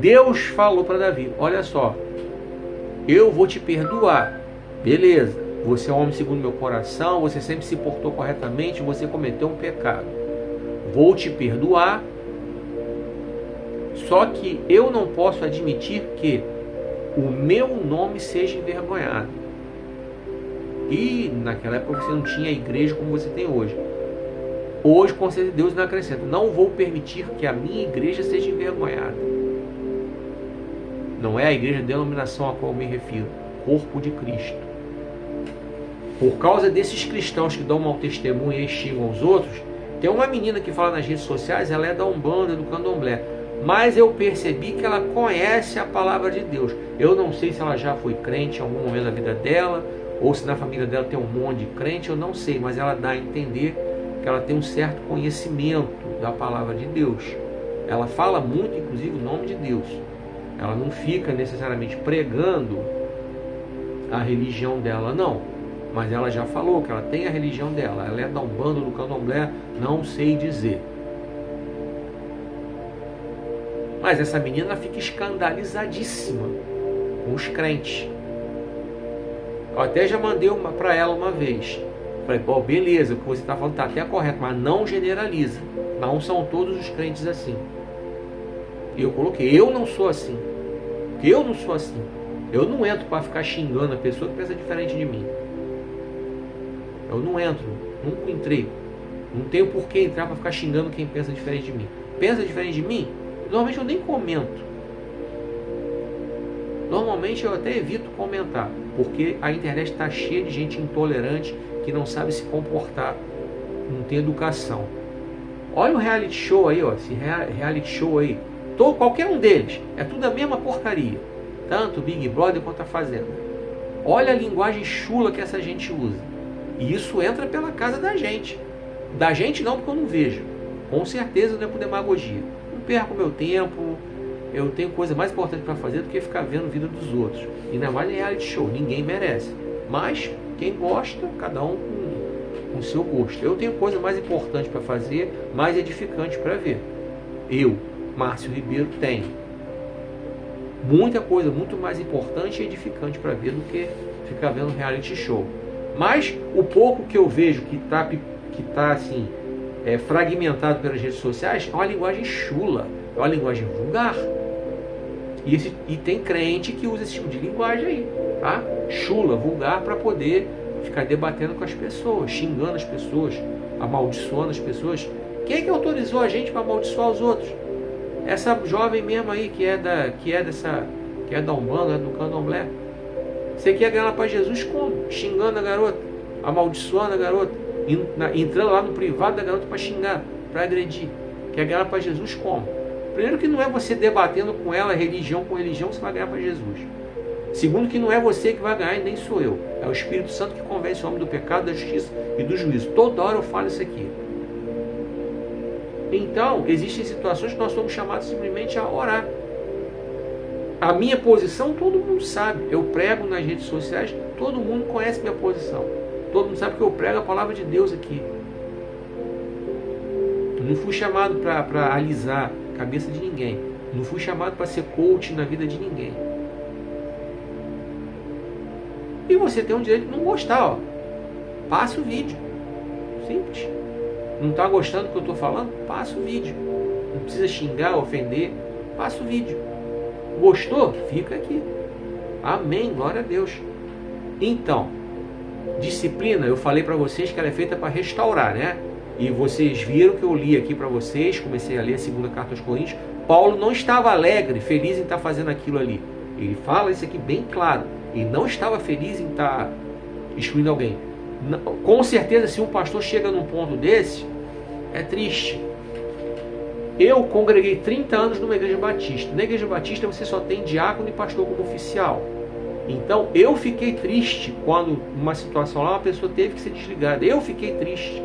Deus falou para Davi, olha só, eu vou te perdoar. Beleza, você é um homem segundo meu coração, você sempre se portou corretamente, você cometeu um pecado. Vou te perdoar, só que eu não posso admitir que o meu nome seja envergonhado. E naquela época você não tinha igreja como você tem hoje. Hoje, com certeza, Deus não acrescenta. Não vou permitir que a minha igreja seja envergonhada. Não é a igreja de denominação a qual eu me refiro. Corpo de Cristo. Por causa desses cristãos que dão mau testemunho e xingam os outros, tem uma menina que fala nas redes sociais, ela é da Umbanda, do Candomblé. Mas eu percebi que ela conhece a palavra de Deus. Eu não sei se ela já foi crente em algum momento da vida dela, ou se na família dela tem um monte de crente, eu não sei, mas ela dá a entender que ela tem um certo conhecimento da palavra de Deus. Ela fala muito, inclusive, o nome de Deus. Ela não fica necessariamente pregando a religião dela, não. Mas ela já falou que ela tem a religião dela. Ela é da Umbanda ou do Candomblé, não sei dizer. Mas essa menina fica escandalizadíssima com os crentes. Eu até já mandei para ela uma vez. Falei, pô, beleza, o que você está falando está até correto, mas não generaliza. Não são todos os crentes assim. E eu coloquei, eu não sou assim. Eu não sou assim. Eu não entro para ficar xingando a pessoa que pensa diferente de mim. Eu não entro, nunca entrei. Não tenho por que entrar para ficar xingando quem pensa diferente de mim. Pensa diferente de mim? Normalmente eu nem comento. Normalmente eu até evito comentar, porque a internet está cheia de gente intolerante que não sabe se comportar, não tem educação. Olha o reality show aí, ó, esse reality show aí. Qualquer um deles, é tudo a mesma porcaria. Tanto o Big Brother quanto a Fazenda. Olha a linguagem chula que essa gente usa. E isso entra pela casa da gente. Da gente não, porque eu não vejo. Com certeza não é por demagogia. Não perco meu tempo. Eu tenho coisa mais importante para fazer do que ficar vendo a vida dos outros. E ainda mais em reality show. Ninguém merece. Mas quem gosta, cada um com o seu gosto. Eu tenho coisa mais importante para fazer, mais edificante para ver. Eu, Márcio Ribeiro, tenho muita coisa muito mais importante e edificante para ver do que ficar vendo reality show. Mas o pouco que eu vejo que tá assim, fragmentado pelas redes sociais é uma linguagem chula, é uma linguagem vulgar. E tem crente que usa esse tipo de linguagem aí, tá? Chula, vulgar, para poder ficar debatendo com as pessoas, xingando as pessoas, amaldiçoando as pessoas. Quem é que autorizou a gente para amaldiçoar os outros? Essa jovem mesmo aí que é da Umbanda, do Candomblé. Você quer ganhar ela para Jesus como? Xingando a garota, amaldiçoando a garota, entrando lá no privado da garota para xingar, para agredir. Quer ganhar ela para Jesus como? Primeiro que não é você debatendo com ela religião com religião que você vai ganhar para Jesus. Segundo que não é você que vai ganhar e nem sou eu. É o Espírito Santo que convence o homem do pecado, da justiça e do juízo. Toda hora eu falo isso aqui. Então, existem situações que nós somos chamados simplesmente a orar. A minha posição todo mundo sabe. Eu prego nas redes sociais, todo mundo conhece minha posição. Todo mundo sabe que eu prego a palavra de Deus aqui. Eu não fui chamado para alisar a cabeça de ninguém. Eu não fui chamado para ser coach na vida de ninguém. E você tem o direito de não gostar, ó. Passe o vídeo. Simples. Não está gostando do que eu estou falando? Passa o vídeo. Não precisa xingar, ofender. Passa o vídeo. Gostou? Fica aqui. Amém. Glória a Deus. Então, disciplina, eu falei para vocês que ela é feita para restaurar, né? E vocês viram que eu li aqui para vocês, comecei a ler a segunda carta aos Coríntios. Paulo não estava alegre, feliz em estar fazendo aquilo ali. Ele fala isso aqui bem claro. Ele não estava feliz em estar excluindo alguém. Com certeza, se um pastor chega num ponto desse, é triste. Eu congreguei 30 anos numa igreja batista. Na igreja batista você só tem diácono e pastor como oficial. Então eu fiquei triste quando numa situação lá uma pessoa teve que ser desligada. Eu fiquei triste.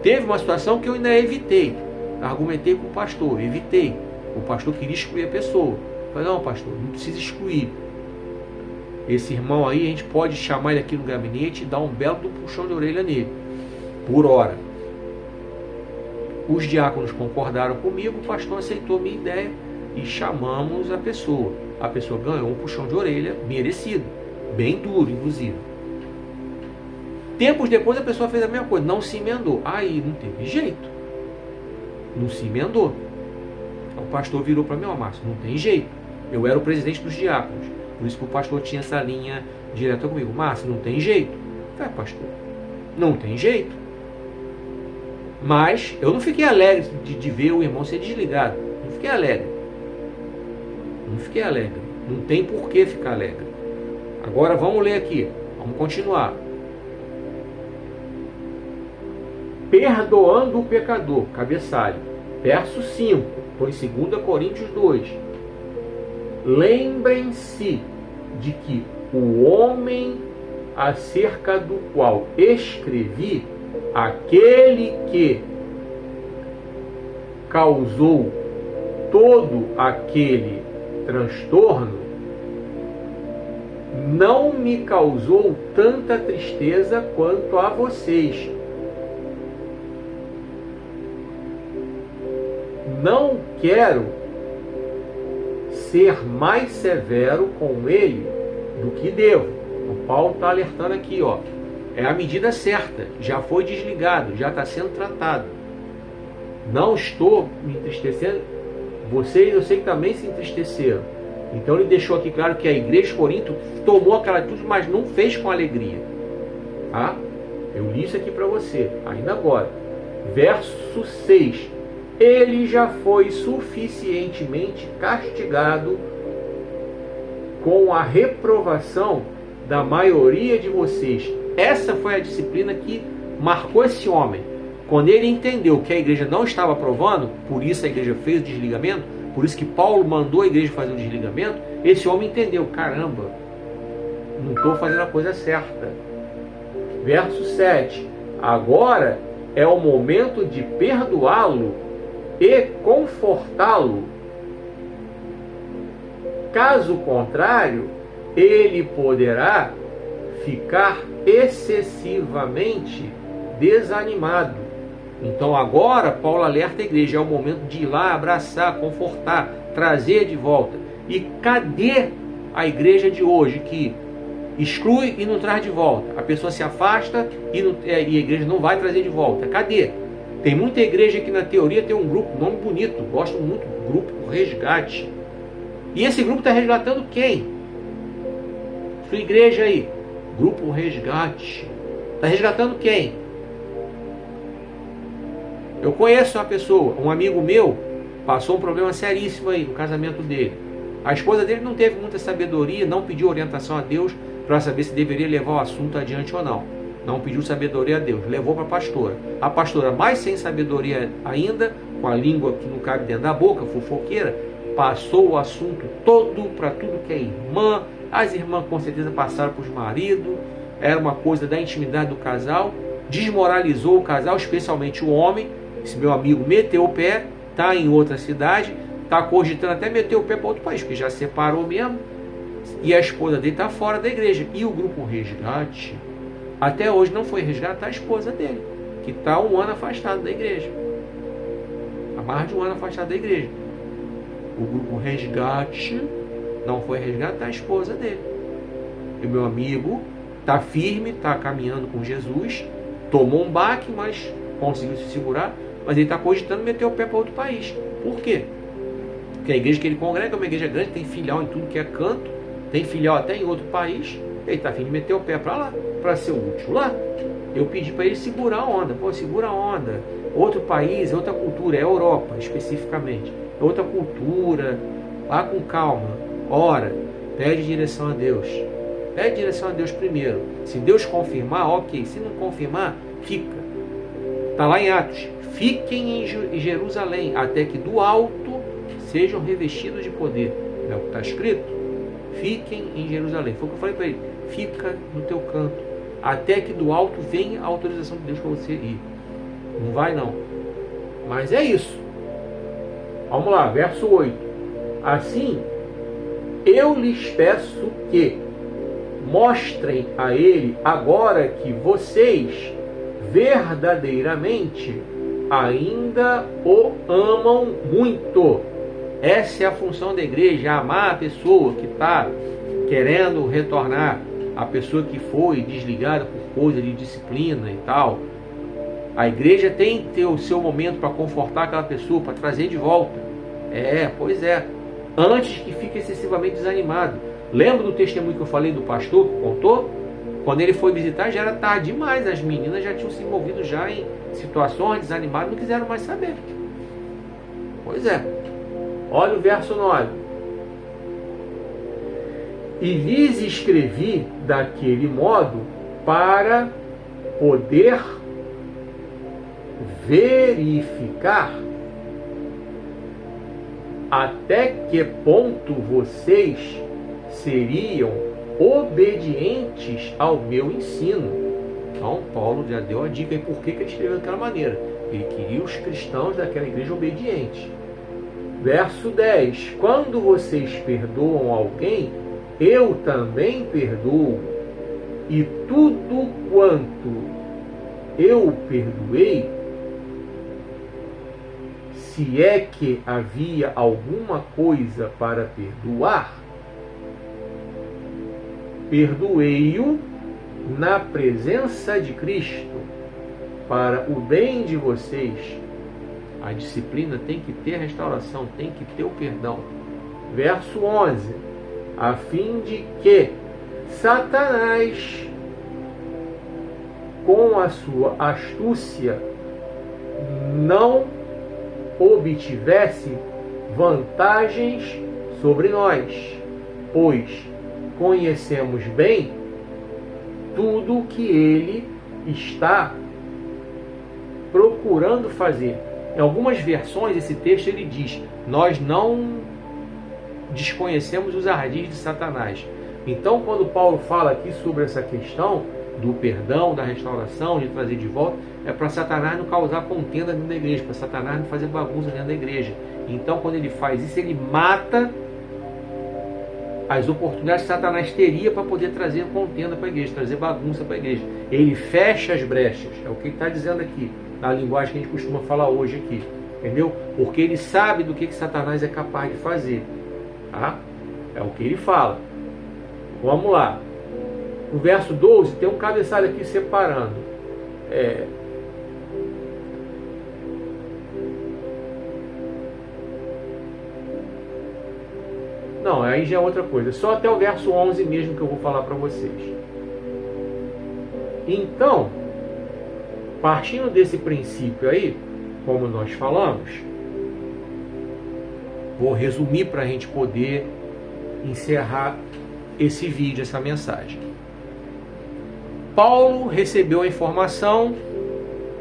Teve uma situação que eu ainda evitei. Argumentei com o pastor, evitei. O pastor queria excluir a pessoa. Eu falei, não pastor, não precisa excluir. Esse irmão aí, a gente pode chamar ele aqui no gabinete e dar um belo puxão de orelha nele, por hora. Os diáconos concordaram comigo, o pastor aceitou a minha ideia e chamamos a pessoa. A pessoa ganhou um puxão de orelha merecido, bem duro, inclusive. Tempos depois a pessoa fez a mesma coisa, não se emendou. Aí não teve jeito, não se emendou. O pastor virou para mim, ó Márcio, não tem jeito. Eu era o presidente dos diáconos. Por isso que o pastor tinha essa linha direta comigo. Márcio, não tem jeito. Pastor, não tem jeito. Mas eu não fiquei alegre de ver o irmão ser desligado. Não fiquei alegre. Não fiquei alegre. Não tem por que ficar alegre. Agora vamos ler aqui. Vamos continuar. Perdoando o pecador. Cabeçalho. Verso 5. Estou em 2 Coríntios 2. Lembrem-se de que o homem acerca do qual escrevi, aquele que causou todo aquele transtorno, não me causou tanta tristeza quanto a vocês. Não quero ser mais severo com ele do que devo. O Paulo está alertando aqui, ó. É a medida certa, já foi desligado, já está sendo tratado. Não estou me entristecendo. Vocês, eu sei que também se entristeceram. Então ele deixou aqui claro que a igreja de Corinto tomou aquela atitude, mas não fez com alegria. Tá? Eu li isso aqui para você, ainda agora. Verso 6. Ele já foi suficientemente castigado com a reprovação da maioria de vocês. Essa foi a disciplina que marcou esse homem. Quando ele entendeu que a igreja não estava aprovando, por isso a igreja fez o desligamento, por isso que Paulo mandou a igreja fazer o desligamento, esse homem entendeu, caramba, não estou fazendo a coisa certa. Verso 7. Agora é o momento de perdoá-lo e confortá-lo. Caso contrário, ele poderá ficar excessivamente desanimado. Então agora Paulo alerta a igreja, é o momento de ir lá abraçar, confortar, trazer de volta. E cadê a igreja de hoje que exclui e não traz de volta? A pessoa se afasta e a igreja não vai trazer de volta. Cadê? Tem muita igreja que na teoria tem um grupo, nome bonito, gosto muito, Grupo Resgate. E esse grupo está resgatando quem? Sua igreja aí, Grupo Resgate. Está resgatando quem? Eu conheço uma pessoa, um amigo meu, passou um problema seríssimo aí no casamento dele. A esposa dele não teve muita sabedoria, não pediu orientação a Deus para saber se deveria levar o assunto adiante ou não. Não pediu sabedoria a Deus, levou para a pastora. A pastora, mais sem sabedoria ainda, com a língua que não cabe dentro da boca, fofoqueira, passou o assunto todo para tudo que é irmã. As irmãs com certeza passaram para os maridos, era uma coisa da intimidade do casal, desmoralizou o casal, especialmente o homem. Esse meu amigo meteu o pé, está em outra cidade, está cogitando até meter o pé para outro país, porque já separou mesmo, e a esposa dele está fora da igreja. E o Grupo Resgate, até hoje não foi resgatar a esposa dele, que está 1 ano afastado da igreja. Há mais de 1 ano afastado da igreja. O Grupo Resgate não foi resgatar a esposa dele. E o meu amigo está firme, está caminhando com Jesus, tomou um baque, mas conseguiu se segurar, mas ele está cogitando meter o pé para outro país. Por quê? Porque a igreja que ele congrega é uma igreja grande, tem filial em tudo que é canto, tem filial até em outro país, ele está a fim de meter o pé para lá, para ser útil lá. Eu pedi para ele segurar a onda. Pô, segura a onda. Outro país, outra cultura, é a Europa especificamente. É outra cultura, vá com calma, ora, pede direção a Deus. Pede direção a Deus primeiro. Se Deus confirmar, ok. Se não confirmar, fica. Está lá em Atos. Fiquem em Jerusalém, até que do alto sejam revestidos de poder. É o que está escrito. Fiquem em Jerusalém. Foi o que eu falei para ele. Fica no teu canto, até que do alto venha a autorização de Deus para você ir. Não vai não. Mas é isso. Vamos lá, verso 8. Assim, eu lhes peço que mostrem a ele, agora que vocês verdadeiramente ainda o amam muito. Essa é a função da igreja, amar a pessoa que está querendo retornar, a pessoa que foi desligada por coisa de disciplina e tal. A igreja tem que ter o seu momento para confortar aquela pessoa, para trazer de volta. Pois é. Antes que fique excessivamente desanimado. Lembra do testemunho que eu falei do pastor que contou? Quando ele foi visitar já era tarde demais. As meninas já tinham se envolvido já em situações desanimadas, não quiseram mais saber. Pois é. Olha o verso 9. E lhes escrevi daquele modo para poder verificar até que ponto vocês seriam obedientes ao meu ensino. Então, Paulo já deu a dica aí por que ele escreveu daquela maneira. Ele queria os cristãos daquela igreja obedientes. Verso 10. Quando vocês perdoam alguém, eu também perdoo. E tudo quanto eu perdoei, se é que havia alguma coisa para perdoar, perdoei-o na presença de Cristo, para o bem de vocês. A disciplina tem que ter restauração, tem que ter o perdão. Verso 11. A fim de que Satanás, com a sua astúcia, não obtivesse vantagens sobre nós, pois conhecemos bem tudo o que ele está procurando fazer. Em algumas versões esse texto ele diz: nós não desconhecemos os ardis de Satanás. Então, quando Paulo fala aqui sobre essa questão do perdão, da restauração, de trazer de volta, é para Satanás não causar contenda dentro da igreja, para Satanás não fazer bagunça dentro da igreja. Então, quando ele faz isso, ele mata as oportunidades que Satanás teria para poder trazer contenda para a igreja, trazer bagunça para a igreja. Ele fecha as brechas, é o que ele está dizendo aqui, na linguagem que a gente costuma falar hoje aqui, entendeu? Porque ele sabe do que Satanás é capaz de fazer, tá? É o que ele fala. Vamos lá. No verso 12 tem um cabeçalho aqui separando. Não, aí já é outra coisa. Só até o verso 11 mesmo que eu vou falar para vocês. Então, partindo desse princípio aí, como nós falamos, vou resumir para a gente poder encerrar esse vídeo, essa mensagem. Paulo recebeu a informação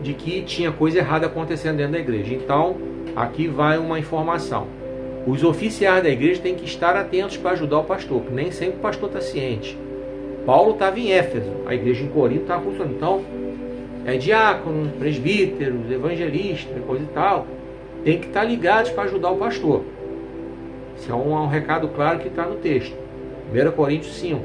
de que tinha coisa errada acontecendo dentro da igreja. Então, aqui vai uma informação. Os oficiais da igreja têm que estar atentos para ajudar o pastor, porque nem sempre o pastor está ciente. Paulo estava em Éfeso, a igreja em Corinto estava funcionando. Então, diácono, presbíteros, evangelistas, coisa e tal, tem que estar ligados para ajudar o pastor. Isso é um recado claro que está no texto. 1 Coríntios 5.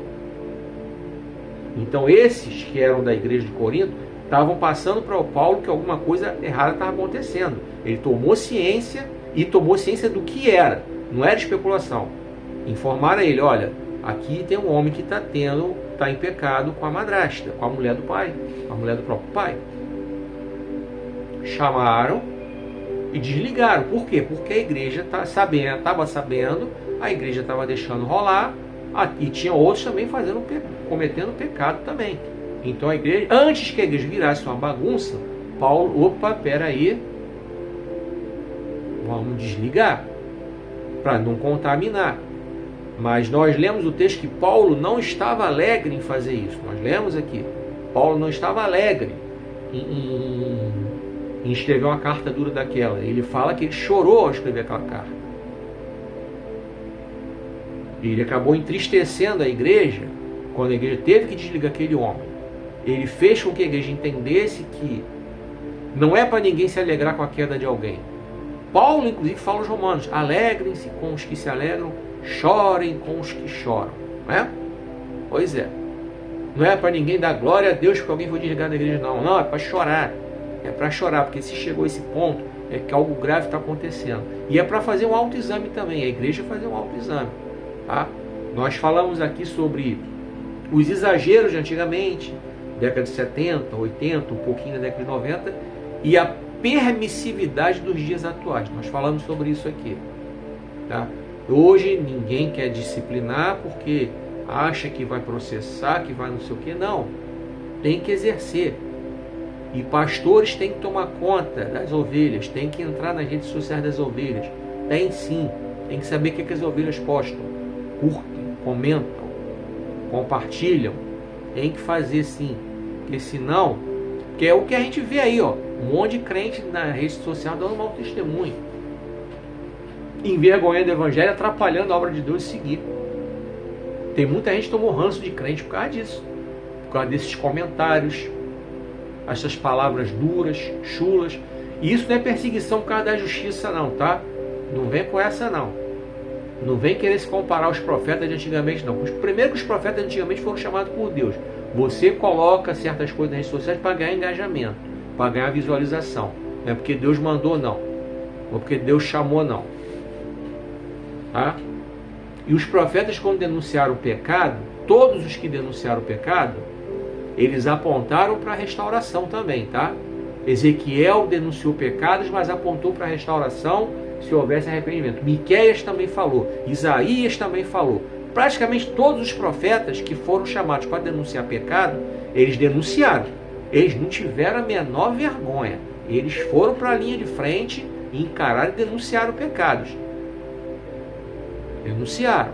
Então esses que eram da igreja de Corinto estavam passando para o Paulo que alguma coisa errada estava acontecendo. Ele tomou ciência e tomou ciência do que era. Não era especulação. Informaram a ele: olha, aqui tem um homem que está em pecado com a madrasta, com a mulher do pai, com a mulher do próprio pai. Chamaram e desligaram. Por quê? Porque a igreja estava sabendo, a igreja estava deixando rolar, e tinha outros também cometendo pecado também. Então a igreja, antes que a igreja virasse uma bagunça, Paulo, peraí, vamos desligar, para não contaminar. Mas nós lemos o texto que Paulo não estava alegre em fazer isso. Nós lemos aqui, Paulo não estava alegre em escrever uma carta dura daquela. Ele fala que ele chorou ao escrever aquela carta. Ele acabou entristecendo a igreja quando a igreja teve que desligar aquele homem. Ele fez com que a igreja entendesse que não é para ninguém se alegrar com a queda de alguém. Paulo, inclusive, fala aos romanos: alegrem-se com os que se alegram, chorem com os que choram. Não é? Pois é. Não é para ninguém dar glória a Deus porque alguém foi desligado da igreja, não. Não, é para chorar. É para chorar, porque se chegou a esse ponto, é que algo grave está acontecendo. E é para fazer um autoexame também. A igreja fazer um autoexame. Tá? Nós falamos aqui sobre os exageros de antigamente, década de 70, 80, um pouquinho da década de 90, e a permissividade dos dias atuais. Nós falamos sobre isso aqui. Tá? Hoje ninguém quer disciplinar porque acha que vai processar, que vai não sei o que. Não. Tem que exercer. E pastores têm que tomar conta das ovelhas, têm que entrar nas redes sociais das ovelhas. Tem sim. Tem que saber o que as ovelhas postam. Curtem, comentam, compartilham. Tem que fazer sim, porque senão, que é o que a gente vê aí, um monte de crente na rede social dando mau testemunho, envergonhando o evangelho, atrapalhando a obra de Deus seguir. Tem muita gente que tomou ranço de crente por causa disso. Por causa desses comentários, essas palavras duras, chulas. E isso não é perseguição por causa da justiça não, tá? Não vem com essa não. Não vem querer se comparar aos profetas de antigamente não. Primeiro que os profetas de antigamente foram chamados por Deus. Você coloca certas coisas nas redes sociais para ganhar engajamento, para ganhar visualização. Não é porque Deus mandou não. Ou porque Deus chamou não. Tá? E os profetas, quando denunciaram o pecado, todos os que denunciaram o pecado, eles apontaram para a restauração também, tá? Ezequiel denunciou pecados, mas apontou para a restauração se houvesse arrependimento. Miqueias também falou, Isaías também falou. Praticamente todos os profetas que foram chamados para denunciar pecado, eles denunciaram. Eles não tiveram a menor vergonha. Eles foram para a linha de frente e encararam e denunciaram pecados. Denunciaram.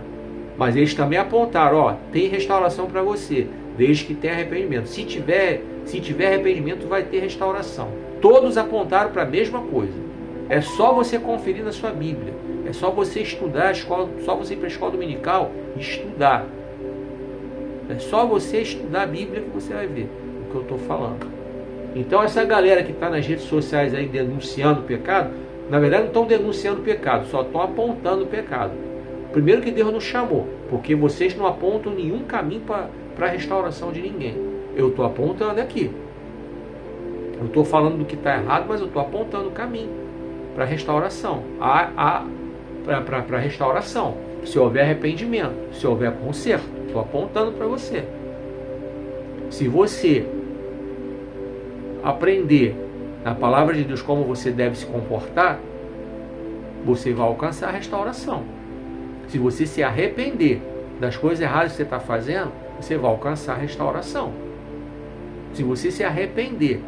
Mas eles também apontaram, ó, tem restauração para você, desde que tenha arrependimento. Se tiver arrependimento, vai ter restauração. Todos apontaram para a mesma coisa. É só você conferir na sua Bíblia. É só você estudar a escola, só você ir para a escola dominical e estudar. É só você estudar a Bíblia que você vai ver o que eu estou falando. Então essa galera que está nas redes sociais aí denunciando o pecado, na verdade não estão denunciando o pecado, só estão apontando o pecado. Primeiro que Deus nos chamou, porque vocês não apontam nenhum caminho para a restauração de ninguém. Eu estou apontando aqui. Eu estou falando do que está errado, mas eu estou apontando o caminho para a restauração. Para a restauração. Se houver arrependimento, se houver conserto, estou apontando para você. Se você aprender na palavra de Deus como você deve se comportar, você vai alcançar a restauração. Se você se arrepender das coisas erradas que você está fazendo, você vai alcançar a restauração. Se você se arrepender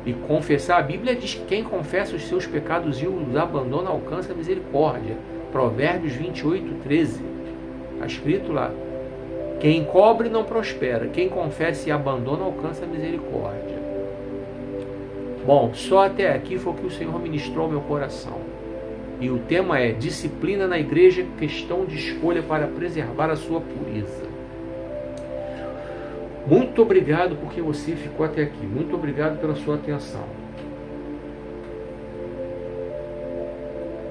e confessar, a Bíblia diz que quem confessa os seus pecados e os abandona alcança a misericórdia. Provérbios 28:13. Está escrito lá. Quem encobre não prospera, quem confessa e abandona alcança a misericórdia. Bom, só até aqui foi o que o Senhor ministrou ao meu coração. E o tema é disciplina na igreja, questão de escolha para preservar a sua pureza. Muito obrigado porque você ficou até aqui. Muito obrigado pela sua atenção.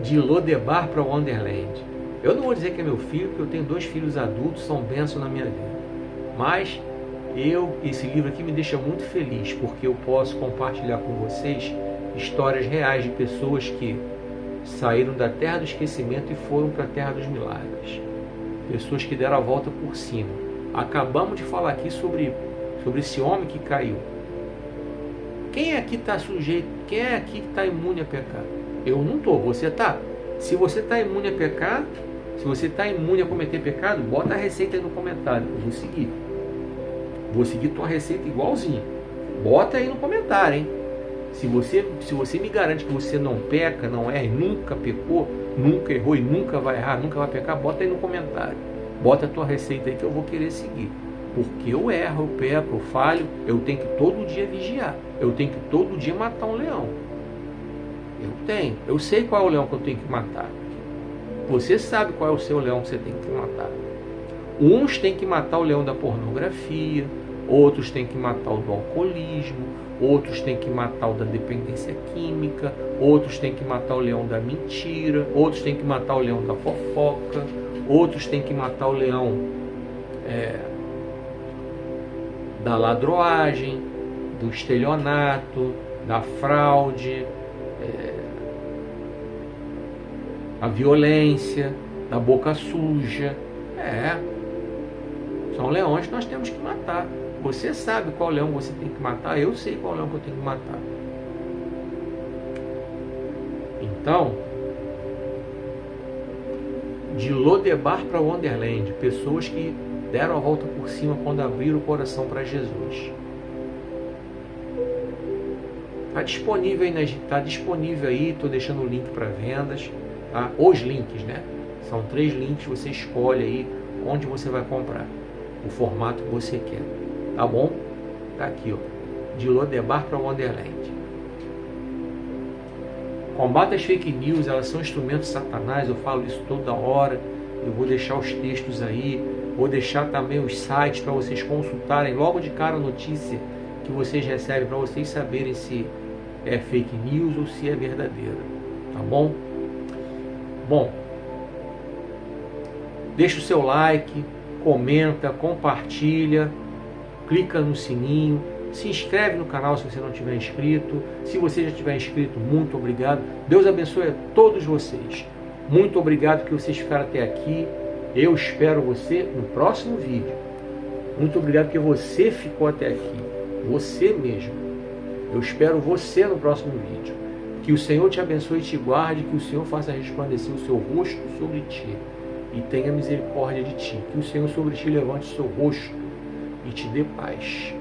De Lodebar para Wonderland. Eu não vou dizer que é meu filho, porque eu tenho 2 filhos adultos, são bênçãos na minha vida. Mas esse livro aqui me deixa muito feliz, porque eu posso compartilhar com vocês histórias reais de pessoas que saíram da terra do esquecimento e foram para a terra dos milagres. Pessoas que deram a volta por cima. Acabamos de falar aqui sobre esse homem que caiu. Quem aqui está sujeito? Quem é aqui que está imune a pecar? Eu não estou. Você está? Se você está imune a pecar, se você está imune a cometer pecado, bota a receita aí no comentário. Eu vou seguir. Vou seguir tua receita igualzinho. Bota aí no comentário, hein? Se você me garante que você não peca, não erra, nunca pecou, nunca errou e nunca vai errar, nunca vai pecar, bota aí no comentário. Bota a tua receita aí que eu vou querer seguir. Porque eu erro, eu peco, eu falho, eu tenho que todo dia vigiar. Eu tenho que todo dia matar um leão. Eu sei qual é o leão que eu tenho que matar. Você sabe qual é o seu leão que você tem que matar. Uns têm que matar o leão da pornografia, outros têm que matar o do alcoolismo, outros têm que matar o da dependência química, outros têm que matar o leão da mentira, outros têm que matar o leão da fofoca, outros têm que matar o leão da ladroagem, do estelionato, da fraude, a violência, da boca suja. São leões que nós temos que matar. Você sabe qual leão você tem que matar, eu sei qual leão que eu tenho que matar. Então, de Lodebar para Wonderland, pessoas que deram a volta por cima quando abriram o coração para Jesus. Está disponível aí, estou deixando o link para vendas, tá? Os links, né? São 3 links, você escolhe aí onde você vai comprar, o formato que você quer, tá bom? Tá aqui, ó, de Lodebar para Wonderland. Combata as fake news, elas são instrumentos de Satanás, eu falo isso toda hora, Eu vou deixar os textos aí, vou deixar também os sites para vocês consultarem logo de cara a notícia que vocês recebem, para vocês saberem se é fake news ou se é verdadeira, tá bom? Bom, deixa o seu like, comenta, compartilha, clica no sininho, se inscreve no canal se você não tiver inscrito. Se você já tiver inscrito, muito obrigado. Deus abençoe a todos vocês. Muito obrigado que vocês ficaram até aqui. Eu espero você no próximo vídeo. Muito obrigado que você ficou até aqui. Você mesmo. Eu espero você no próximo vídeo. Que o Senhor te abençoe e te guarde, que o Senhor faça resplandecer o seu rosto sobre ti e tenha misericórdia de ti. Que o Senhor sobre ti levante o seu rosto e te dê paz.